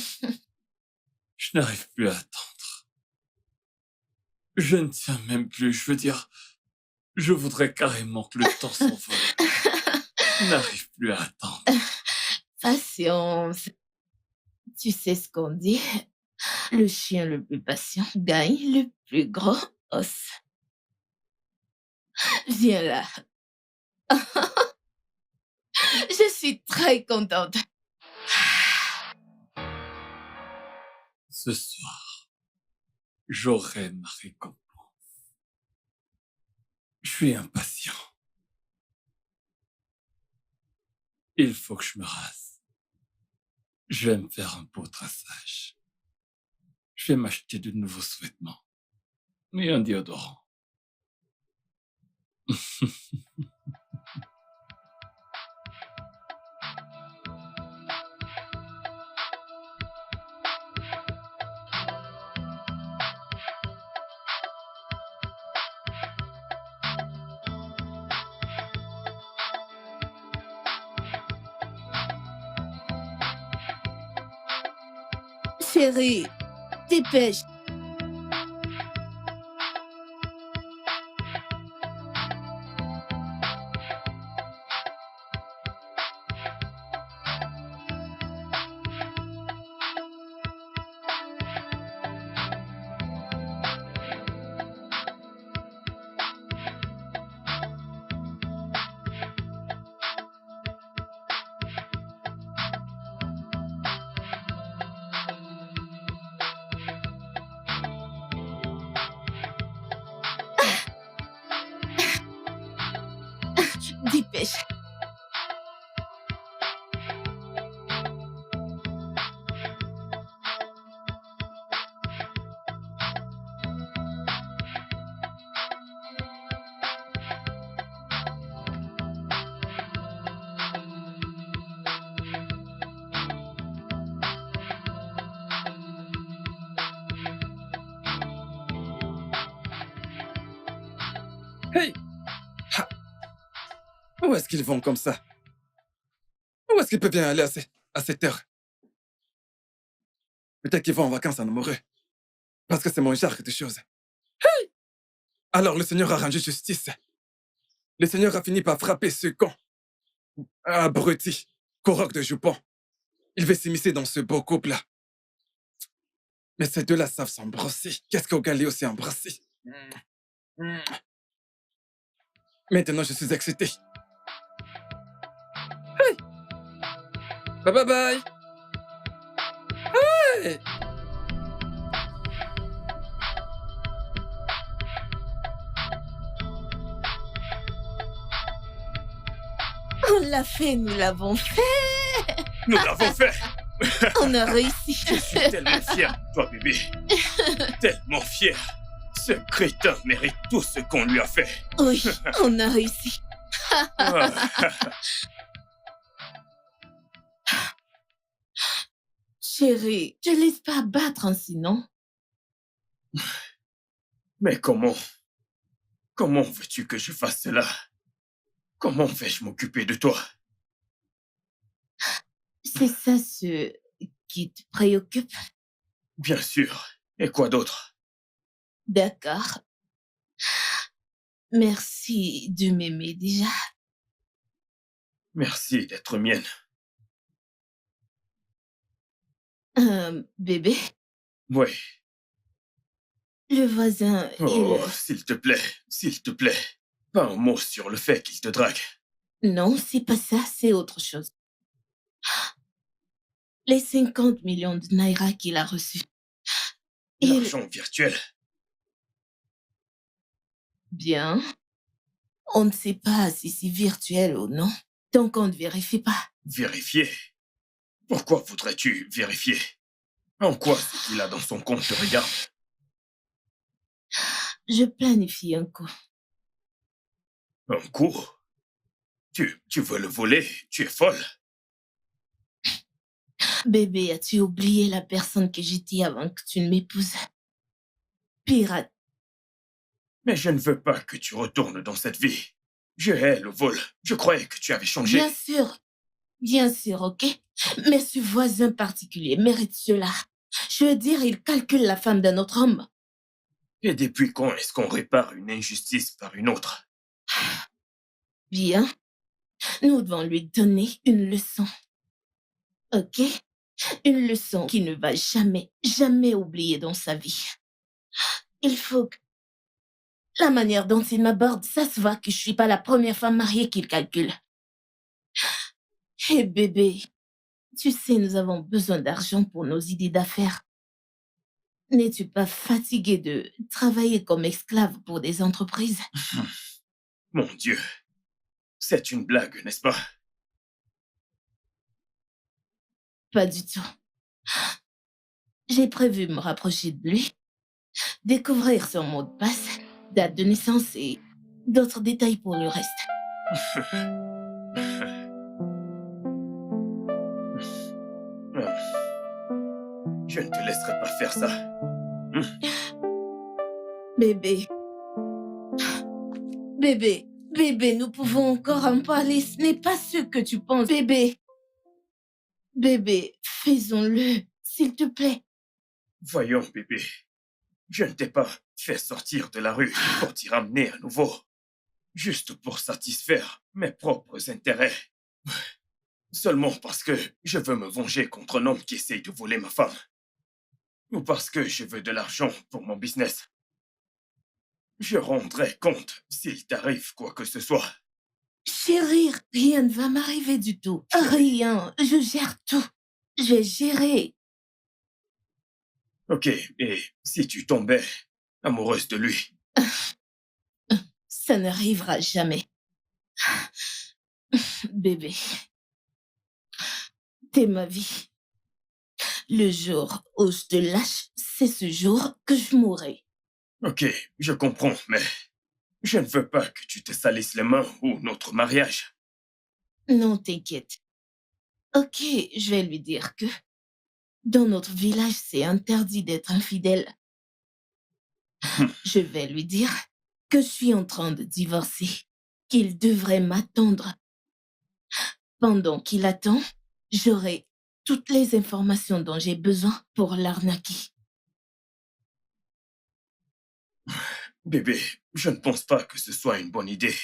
je n'arrive plus à attendre. Je ne tiens même plus, je veux dire, je voudrais carrément que le temps s'envole. Je n'arrive plus à attendre. Patience. Tu sais ce qu'on dit? Le chien le plus patient gagne le plus gros os. Viens là. Je suis très contente. Ce soir, j'aurai ma récompense. Je suis impatient. Il faut que je me rase. Je vais me faire un beau traçage. Je vais m'acheter de nouveaux sous-vêtements. Et un déodorant. Chérie, dépêche. Dépêche. Hey! Ha! Où est-ce qu'ils vont comme ça? Où est-ce qu'ils peuvent bien aller à cette heure? Peut-être qu'ils vont en vacances en amoureux. Parce que c'est mon genre de choses. Hey! Alors le Seigneur a rendu justice. Le Seigneur a fini par frapper ce con. Abruti. Corroc de jupon. Il veut s'immiscer dans ce beau couple-là. Mais ces deux-là savent s'embrasser. Qu'est-ce qu'Ogali aussi embrassé? Maintenant, je suis excité. Hey! Bye bye bye! Hey! On l'a fait, nous l'avons fait. Nous l'avons fait. On a réussi. Je suis tellement fier de toi, bébé. Tellement fier. Ce crétin mérite tout ce qu'on lui a fait. Oui, on a réussi. Ah. Chérie, je laisse pas battre ainsi, non? Mais comment veux-tu que je fasse cela? Comment vais-je m'occuper de toi? C'est ça ce qui te préoccupe? Bien sûr. Et quoi d'autre? D'accord. Merci de m'aimer déjà. Merci d'être mienne. Bébé, Oui. le voisin, Oh, s'il te plaît. Pas un mot sur le fait qu'il te drague. Non, c'est pas ça, c'est autre chose. Les 50 millions de Naira qu'il a reçus. L'argent virtuel. Bien. On ne sait pas si c'est virtuel ou non, tant qu'on ne vérifie pas. Vérifier? Pourquoi voudrais-tu vérifier? En quoi ce qu'il a dans son compte te regarde? Je planifie un coup. Un coup? Tu veux le voler? Tu es folle. Bébé, as-tu oublié la personne que j'étais avant que tu ne m'épouses? Pirate. Mais je ne veux pas que tu retournes dans cette vie. Je hais le vol. Je croyais que tu avais changé. Bien sûr, ok? Mais ce voisin particulier mérite cela. Je veux dire, il calcule la femme d'un autre homme. Et depuis quand est-ce qu'on répare une injustice par une autre? Bien, nous devons lui donner une leçon. Ok? Une leçon qu'il ne va jamais, jamais oublier dans sa vie. Il faut que... La manière dont il m'aborde, ça se voit que je suis pas la première femme mariée qu'il calcule. Hé bébé, tu sais, nous avons besoin d'argent pour nos idées d'affaires. N'es-tu pas fatigué de travailler comme esclave pour des entreprises? Mon Dieu, c'est une blague, n'est-ce pas? Pas du tout. J'ai prévu me rapprocher de lui, découvrir son mot de passe, date de naissance et d'autres détails pour le reste. Je ne te laisserai pas faire ça. Bébé, bébé, bébé, nous pouvons encore en parler. Ce n'est pas ce que tu penses. Bébé, bébé, faisons-le, s'il te plaît. Voyons, bébé. Je ne t'ai pas fait sortir de la rue pour t'y ramener à nouveau. Juste pour satisfaire mes propres intérêts. Seulement parce que je veux me venger contre un homme qui essaye de voler ma femme. Ou parce que je veux de l'argent pour mon business. Je rendrai compte s'il t'arrive quoi que ce soit. Chérie, rien ne va m'arriver du tout. Rien, je gère tout. Je vais gérer. Ok, et si tu tombais amoureuse de lui? Ça n'arrivera jamais. Bébé, t'es ma vie. Le jour où je te lâche, c'est ce jour que je mourrai. Ok, je comprends, mais je ne veux pas que tu te salisses les mains ou notre mariage. Non, t'inquiète. Ok, je vais lui dire que dans notre village, c'est interdit d'être infidèle. Je vais lui dire que je suis en train de divorcer, qu'il devrait m'attendre. Pendant qu'il attend, j'aurai toutes les informations dont j'ai besoin pour l'arnaquer. Bébé, je ne pense pas que ce soit une bonne idée.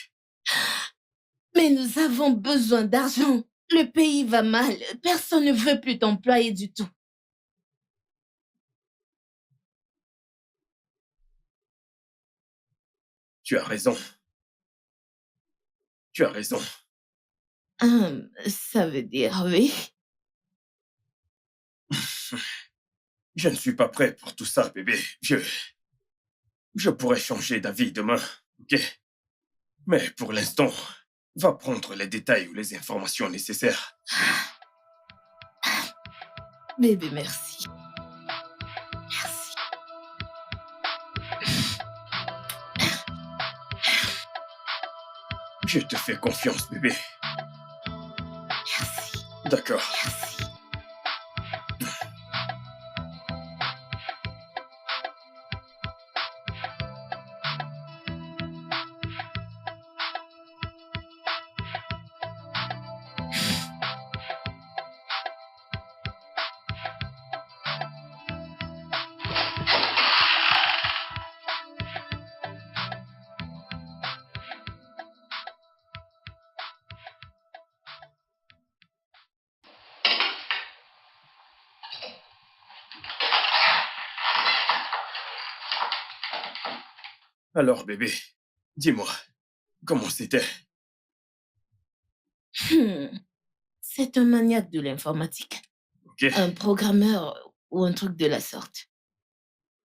Mais nous avons besoin d'argent. Le pays va mal. Personne ne veut plus t'employer du tout. Tu as raison. Tu as raison. Ça veut dire oui. Je ne suis pas prêt pour tout ça, bébé. Je pourrais changer d'avis demain, ok? Mais pour l'instant, va prendre les détails ou les informations nécessaires. Bébé, merci. Merci. Je te fais confiance, bébé. Merci. D'accord. Merci. Alors, bébé, dis-moi, comment c'était? C'est un maniaque de l'informatique. Ok? Un programmeur ou un truc de la sorte.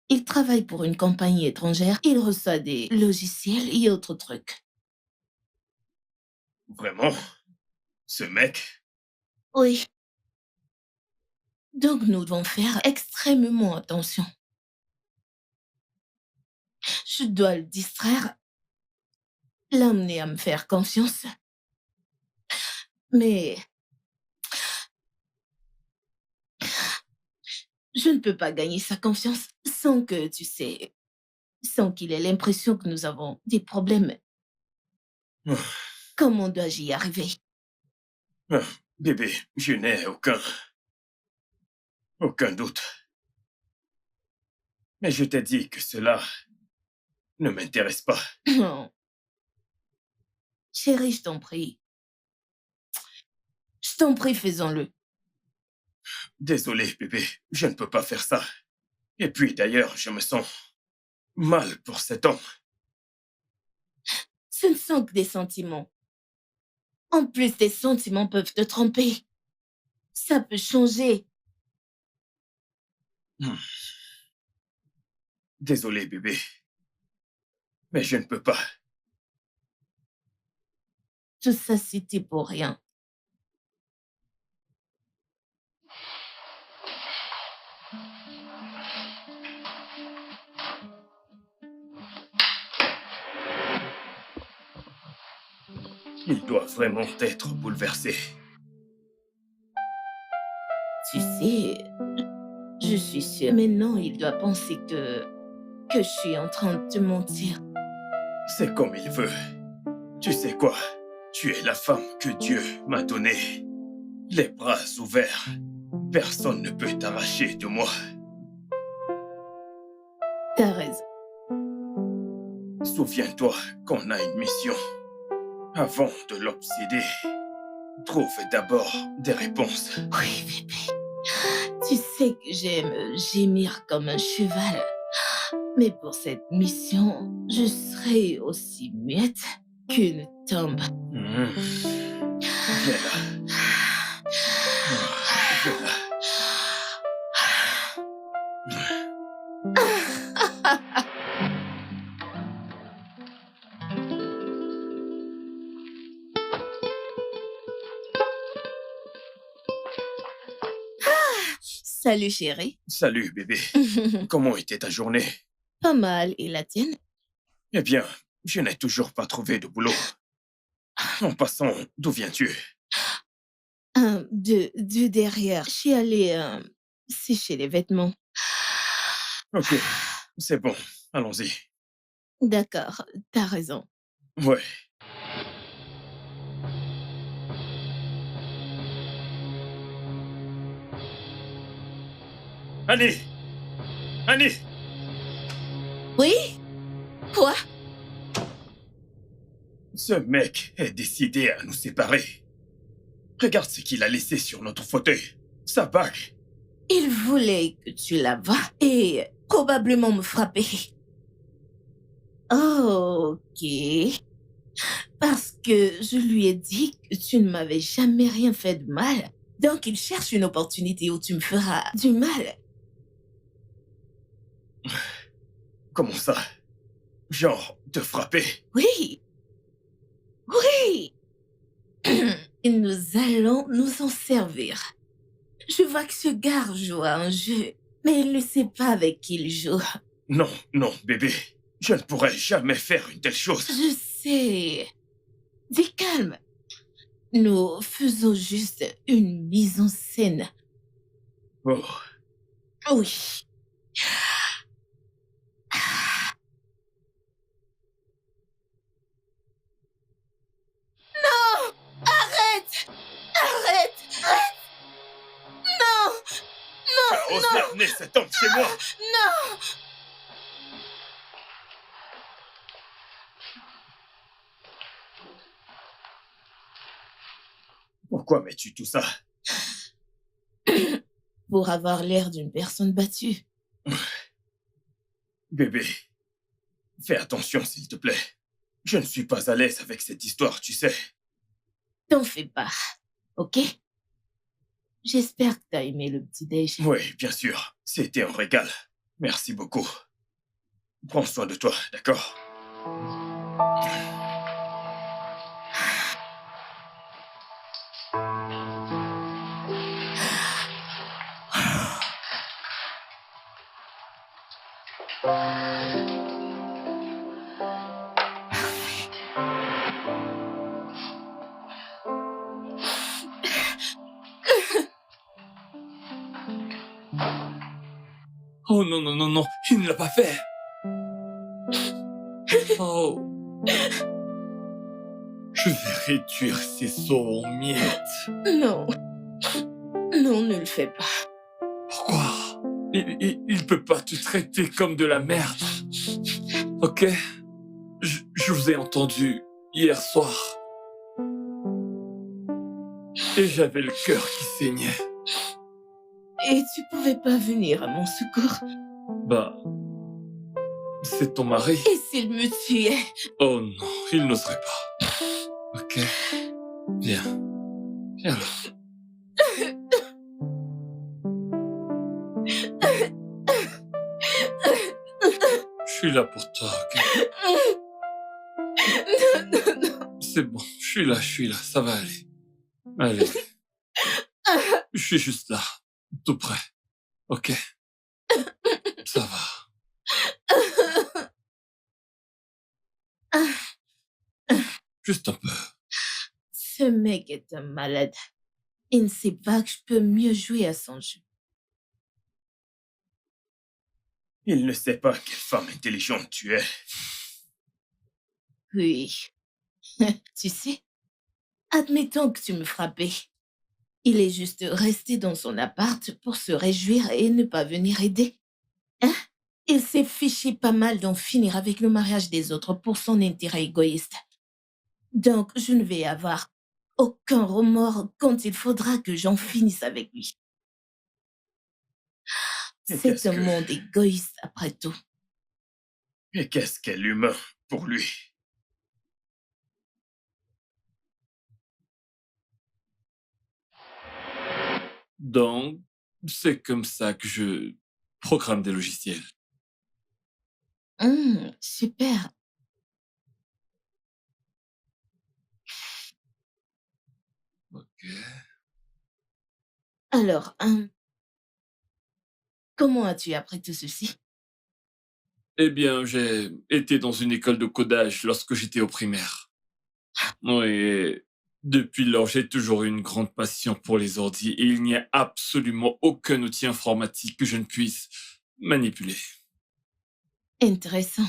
Il travaille pour une compagnie étrangère. Il reçoit des logiciels et autres trucs. Vraiment? Ce mec? Oui. Donc nous devons faire extrêmement attention. Je dois le distraire, l'amener à me faire confiance. Mais je ne peux pas gagner sa confiance sans que, tu sais, sans qu'il ait l'impression que nous avons des problèmes. Comment dois-je y arriver? Bébé, je n'ai aucun doute. Mais je t'ai dit que cela ne m'intéresse pas. Non. Chérie, je t'en prie. Je t'en prie, faisons-le. Désolé, bébé, je ne peux pas faire ça. Et puis d'ailleurs, je me sens mal pour cet homme. Ce ne sont que des sentiments. En plus, tes sentiments peuvent te tromper. Ça peut changer. Désolé, bébé. Mais je ne peux pas. Tout ça, c'était pour rien. Il doit vraiment être bouleversé. Tu sais, je suis sûre. Mais non, il doit penser que je suis en train de te mentir. C'est comme il veut. Tu sais quoi? Tu es la femme que Dieu m'a donnée. Les bras ouverts. Personne ne peut t'arracher de moi. T'as raison. Souviens-toi qu'on a une mission. Avant de l'obséder, trouve d'abord des réponses. Oui, bébé. Tu sais que j'aime gémir comme un cheval. Mais pour cette mission, je serai aussi muette qu'une tombe. Viens là. Viens là. Salut, chérie. Salut, bébé. Comment était ta journée? Pas mal, et la tienne? Eh bien, je n'ai toujours pas trouvé de boulot. En passant, d'où viens-tu? De derrière. Je suis allée sécher les vêtements. Ok, c'est bon. Allons-y. D'accord, t'as raison. Ouais. Annie! Annie! Oui? Quoi? Ce mec est décidé à nous séparer. Regarde ce qu'il a laissé sur notre fauteuil. Sa bague. Il voulait que tu la vas et probablement me frapper. Oh, ok. Parce que je lui ai dit que tu ne m'avais jamais rien fait de mal. Donc il cherche une opportunité où tu me feras du mal. Comment ça? Genre, te frapper? Oui. Oui. Et nous allons nous en servir. Je vois que ce gars joue à un jeu, mais il ne sait pas avec qui il joue. Non, non, bébé. Je ne pourrais jamais faire une telle chose. Je sais. Dis calme. Nous faisons juste une mise en scène. Oh, Oui. Non! Arrête! Arrête! Arrête! Non! tu as osé amener cet homme chez moi! Non! Pourquoi mets-tu tout ça? Pour avoir l'air d'une personne battue. Bébé, fais attention s'il te plaît. Je ne suis pas à l'aise avec cette histoire, tu sais. T'en fais pas, ok? J'espère que t'as aimé le petit-déj. Oui, bien sûr. C'était un régal. Merci beaucoup. Prends soin de toi, d'accord? Oh non, non, non, non, il ne l'a pas fait. Oh. Je vais réduire ces os en miettes. Non. Non, ne le fais pas. Pourquoi? Il peut pas te traiter comme de la merde. Ok? Je vous ai entendu hier soir. Et j'avais le cœur qui saignait. Et tu pouvais pas venir à mon secours. Bah, c'est ton mari. Et s'il me tuait? Oh non, il n'oserait pas. Ok, viens. Viens là. Je suis là pour toi, ok? Non. C'est bon, je suis là, ça va aller. Allez. Je suis juste là, tout près. Ok? Ça va. Juste un peu. Ce mec est un malade. Il ne sait pas que je peux mieux jouer à son jeu. Il ne sait pas quelle femme intelligente tu es. Oui. Tu sais, admettons que tu me frappais. Il est juste resté dans son appart pour se réjouir et ne pas venir aider. Hein? Il s'est fiché pas mal d'en finir avec le mariage des autres pour son intérêt égoïste. Donc, je ne vais avoir aucun remords quand il faudra que j'en finisse avec lui. Et C'est un monde égoïste après tout. Et qu'est-ce qu'est l'humain pour lui? Donc, c'est comme ça que je programme des logiciels. Super. Ok. Alors, comment as-tu appris tout ceci? Eh bien, j'ai été dans une école de codage lorsque j'étais au primaire. Oui, et depuis lors, j'ai toujours eu une grande passion pour les ordis et il n'y a absolument aucun outil informatique que je ne puisse manipuler. Intéressant.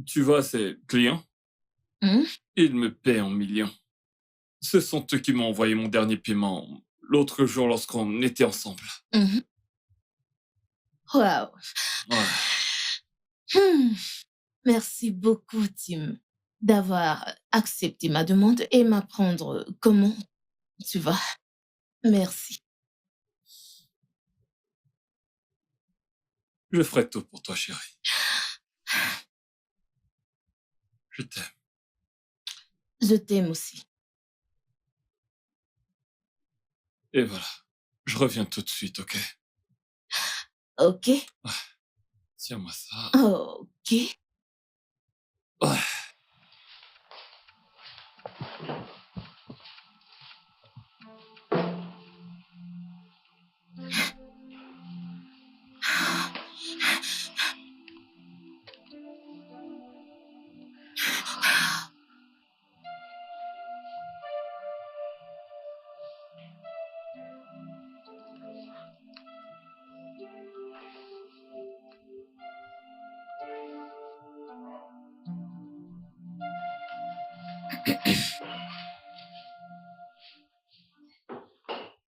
Tu vois, ces clients, Hmm? ils me paient en millions. Ce sont eux qui m'ont envoyé mon dernier paiement l'autre jour lorsqu'on était ensemble. Mhm. Wow. Ouais. Hmm. Merci beaucoup, Tim, d'avoir accepté ma demande et m'apprendre comment tu vas. Merci. Je ferai tout pour toi, chérie. Je t'aime. Je t'aime aussi. Et voilà. Je reviens tout de suite, ok? Ok? Tiens-moi ça. Ok. Ouais.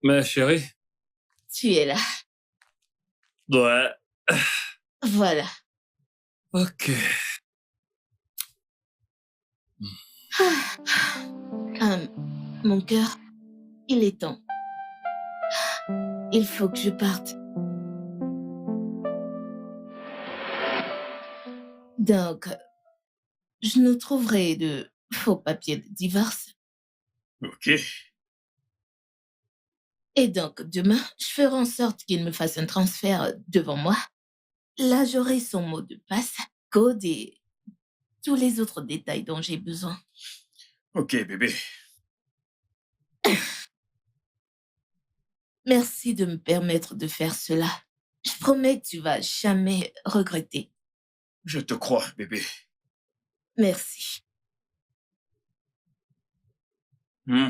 Mais chérie? Tu es là. Ouais. Voilà. Ok. Mon cœur, il est temps. Il faut que je parte. Donc, je nous trouverai de faux papiers de divorce. Ok. Et donc, demain, je ferai en sorte qu'il me fasse un transfert devant moi. Là, j'aurai son mot de passe, code et tous les autres détails dont j'ai besoin. Ok, bébé. Merci de me permettre de faire cela. Je promets que tu vas jamais regretter. Je te crois, bébé. Merci. Hmm.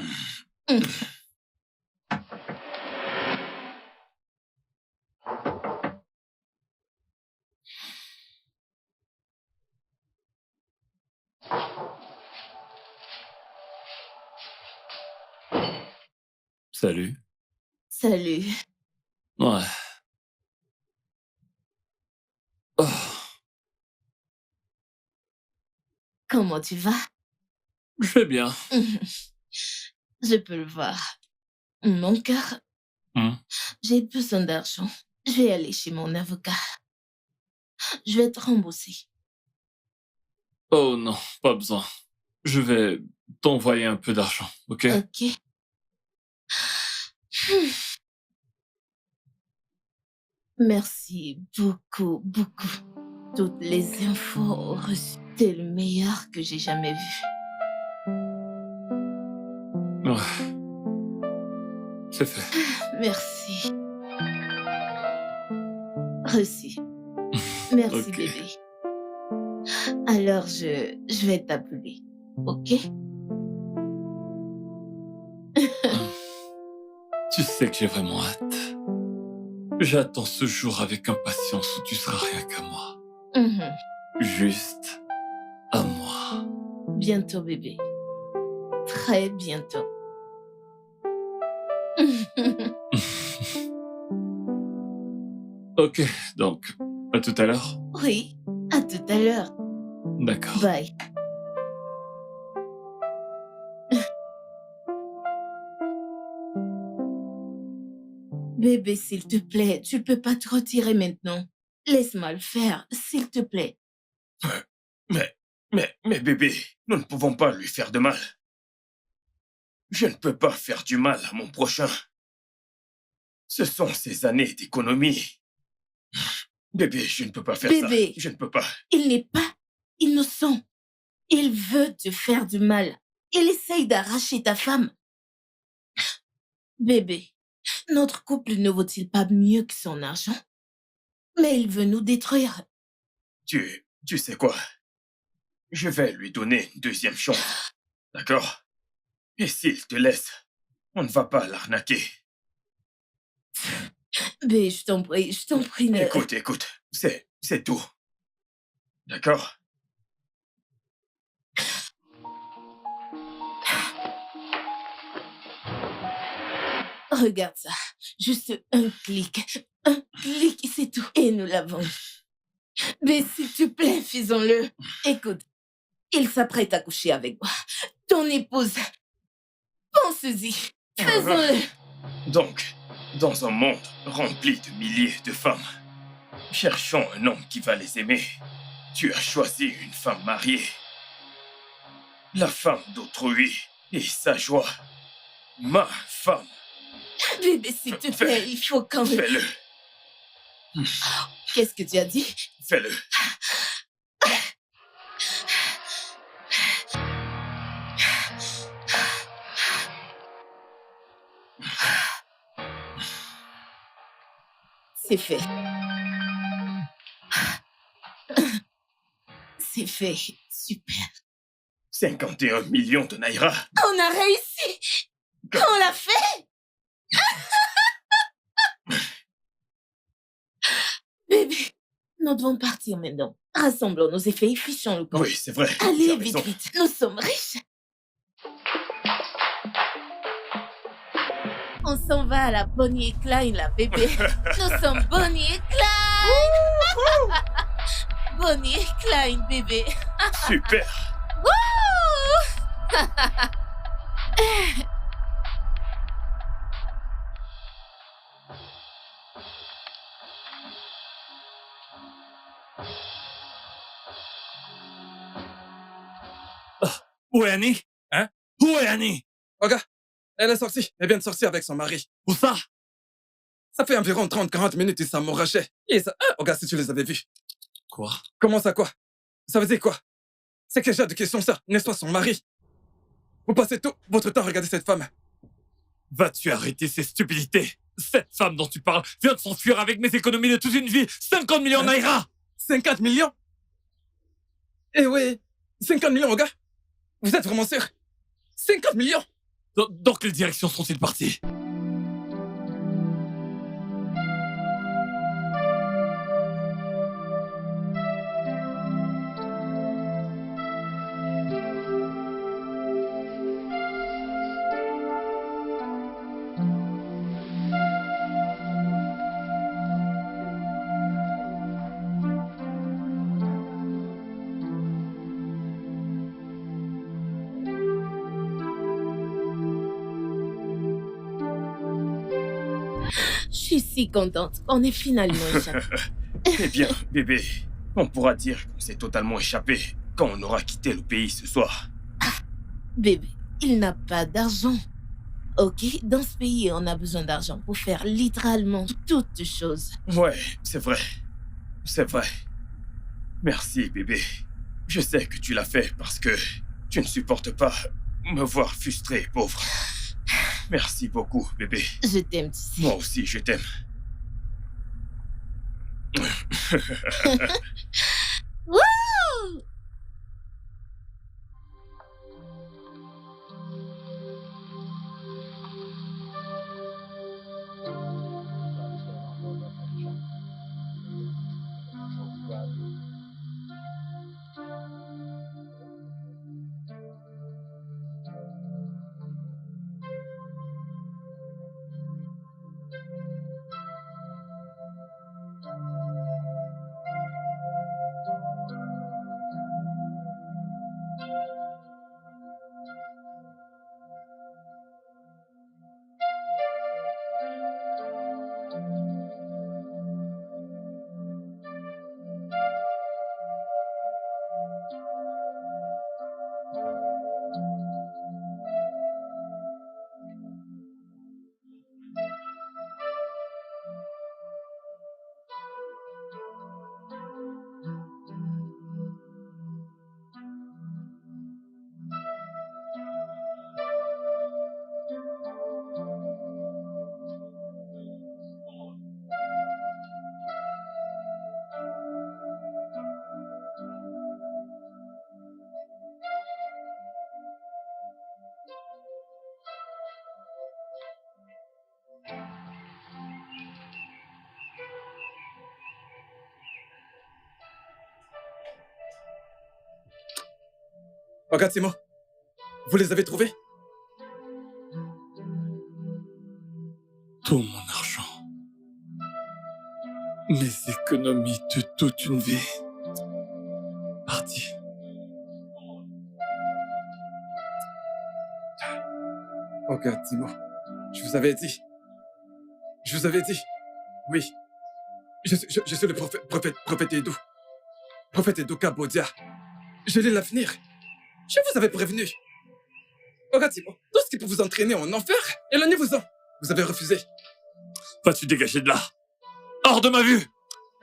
Salut. Salut. Ouais. Oh, Comment tu vas? je vais bien. Je peux le voir. Mon cœur, Hmm. j'ai besoin d'argent. Je vais aller chez mon avocat. Je vais te rembourser. Oh non, pas besoin. Je vais t'envoyer un peu d'argent, ok? Ok. Merci beaucoup, beaucoup. Toutes les infos reçues. T'es le meilleur que j'ai jamais vu. Ouais. C'est fait. Merci. Reçu. Merci, Ok. bébé. Alors, je vais t'appeler. Ok? Tu sais que j'ai vraiment hâte. J'attends ce jour avec impatience où tu seras rien qu'à moi. Mhm. Juste à moi. Bientôt, bébé. Très bientôt. Ok, donc, à tout à l'heure. Oui, à tout à l'heure. D'accord. Bye. Bébé, s'il te plaît, tu peux pas te retirer maintenant. Laisse-moi le faire, s'il te plaît. Mais bébé, nous ne pouvons pas lui faire de mal. Je ne peux pas faire du mal à mon prochain. Ce sont ces années d'économie. Bébé, je ne peux pas faire Bébé. ça. Je ne peux pas. Il n'est pas innocent. Il veut te faire du mal. Il essaye d'arracher ta femme. Bébé, notre couple ne vaut-il pas mieux que son argent? Mais il veut nous détruire. Tu sais quoi? Je vais lui donner une deuxième chance. D'accord? Et s'il te laisse, on ne va pas l'arnaquer. Bébé, je t'en prie, ne... Écoute, c'est tout. D'accord? Regarde ça. Juste un clic. Un clic, c'est tout. Et nous l'avons. Mais s'il te plaît, faisons-le. Écoute, il s'apprête à coucher avec moi. Ton épouse. Pense-y. Faisons-le. Donc, dans un monde rempli de milliers de femmes, cherchant un homme qui va les aimer, tu as choisi une femme mariée. La femme d'autrui et sa joie. Ma femme. Bébé, s'il te plaît, il faut quand même... Fais-le. Qu'est-ce que tu as dit? Fais-le. C'est fait. C'est fait. Super. 51 millions de naira. On a réussi. On l'a fait. Bébé, nous devons partir maintenant. Rassemblons nos effets et fichons le camp. Oui, c'est vrai. Tu Allez, as vite, raison. vite. Nous sommes riches. On s'en va à la Bonnie et Clyde, là, bébé. Nous sommes Bonnie et Clyde. Bonnie et Clyde, bébé. Super. Où est Annie? Hein? Où est Annie? Regarde, elle est sortie. Elle vient de sortir avec son mari. Où ça? Ça fait environ 30-40 minutes et ça m'enrageait. Et ça... Ah, regarde si tu les avais vus. Quoi? Comment ça, quoi? Ça veut dire quoi? C'est quel genre de question ça? N'est-ce pas son mari? Vous passez tout votre temps à regarder cette femme. Vas-tu arrêter ces stupidités? Cette femme dont tu parles vient de s'enfuir avec mes économies de toute une vie. 50 millions de naira! 50 millions? Eh oui, 50 millions, regarde. Vous êtes vraiment sûr? 50 millions? Dans quelle direction sont-ils partis? Je suis si contente qu'on ait finalement échappé. Eh bien, bébé, on pourra dire qu'on s'est totalement échappé quand on aura quitté le pays ce soir. Bébé, il n'a pas d'argent. Ok, dans ce pays, on a besoin d'argent pour faire littéralement toutes choses. Ouais, c'est vrai. C'est vrai. Merci, bébé. Je sais que tu l'as fait parce que tu ne supportes pas me voir frustré, pauvre. Merci beaucoup, bébé. Je t'aime, tu sais. Moi aussi, je t'aime. Wouh! Regarde, Simo. Vous les avez trouvés? Tout mon argent. Mes économies de toute une vie. Parti. Regarde, Simo. Je vous avais dit. Je vous avais dit. Oui. Je suis le prophète Edo. Prophète Edo Kabodia. Je l'ai l'avenir. Je vous avais prévenu. Regarde, Simo. Tout ce qui peut vous entraîner en enfer, éloignez-vous-en. Vous avez refusé. Vas-tu dégager de là? Hors de ma vue!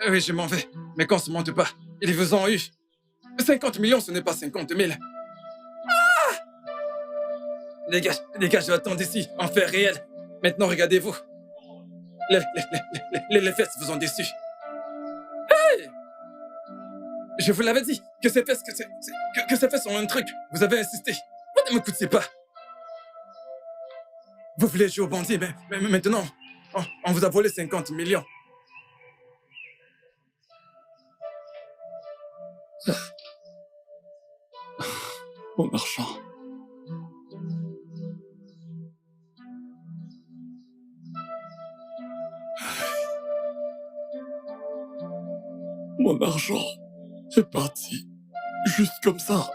Oui, je m'en vais. Mais qu'on se mente pas. Ils vous ont eu. 50 millions, ce n'est pas 50 000. Les gars, je l'attends d'ici, en fait réel. Maintenant, regardez-vous. Les fesses vous ont déçu. Hey! Je vous l'avais dit, que ces fesses, que ces fesses ont un truc. Vous avez insisté. Vous ne m'écoutez pas. Vous voulez jouer au bandit, mais maintenant, on vous a volé 50 millions. Mon argent. Mon argent est parti. Juste comme ça.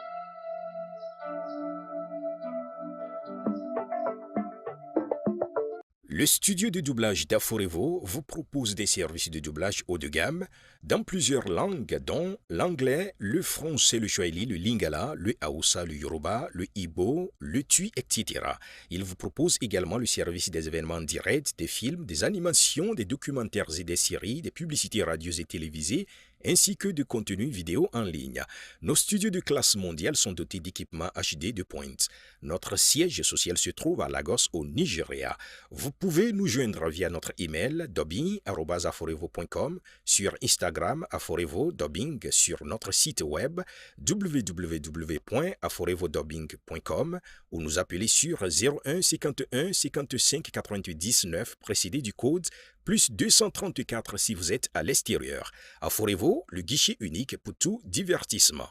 Le studio de doublage d'Aforevo vous propose des services de doublage haut de gamme dans plusieurs langues, dont l'anglais, le français, le swahili, le lingala, le haoussa, le yoruba, le igbo, le tui, etc. Il vous propose également le service des événements directs, des films, des animations, des documentaires et des séries, des publicités radios et télévisées, ainsi que de contenus vidéo en ligne. Nos studios de classe mondiale sont dotés d'équipements HD de pointe. Notre siège social se trouve à Lagos, au Nigeria. Vous pouvez nous joindre via notre email dubbing@aforevo.com, sur Instagram aforevo-dubbing, sur notre site web www.aforevodubbing.com ou nous appeler sur 01 51 55 99 précédé du code plus 234 si vous êtes à l'extérieur. Aforevo, le guichet unique pour tout divertissement.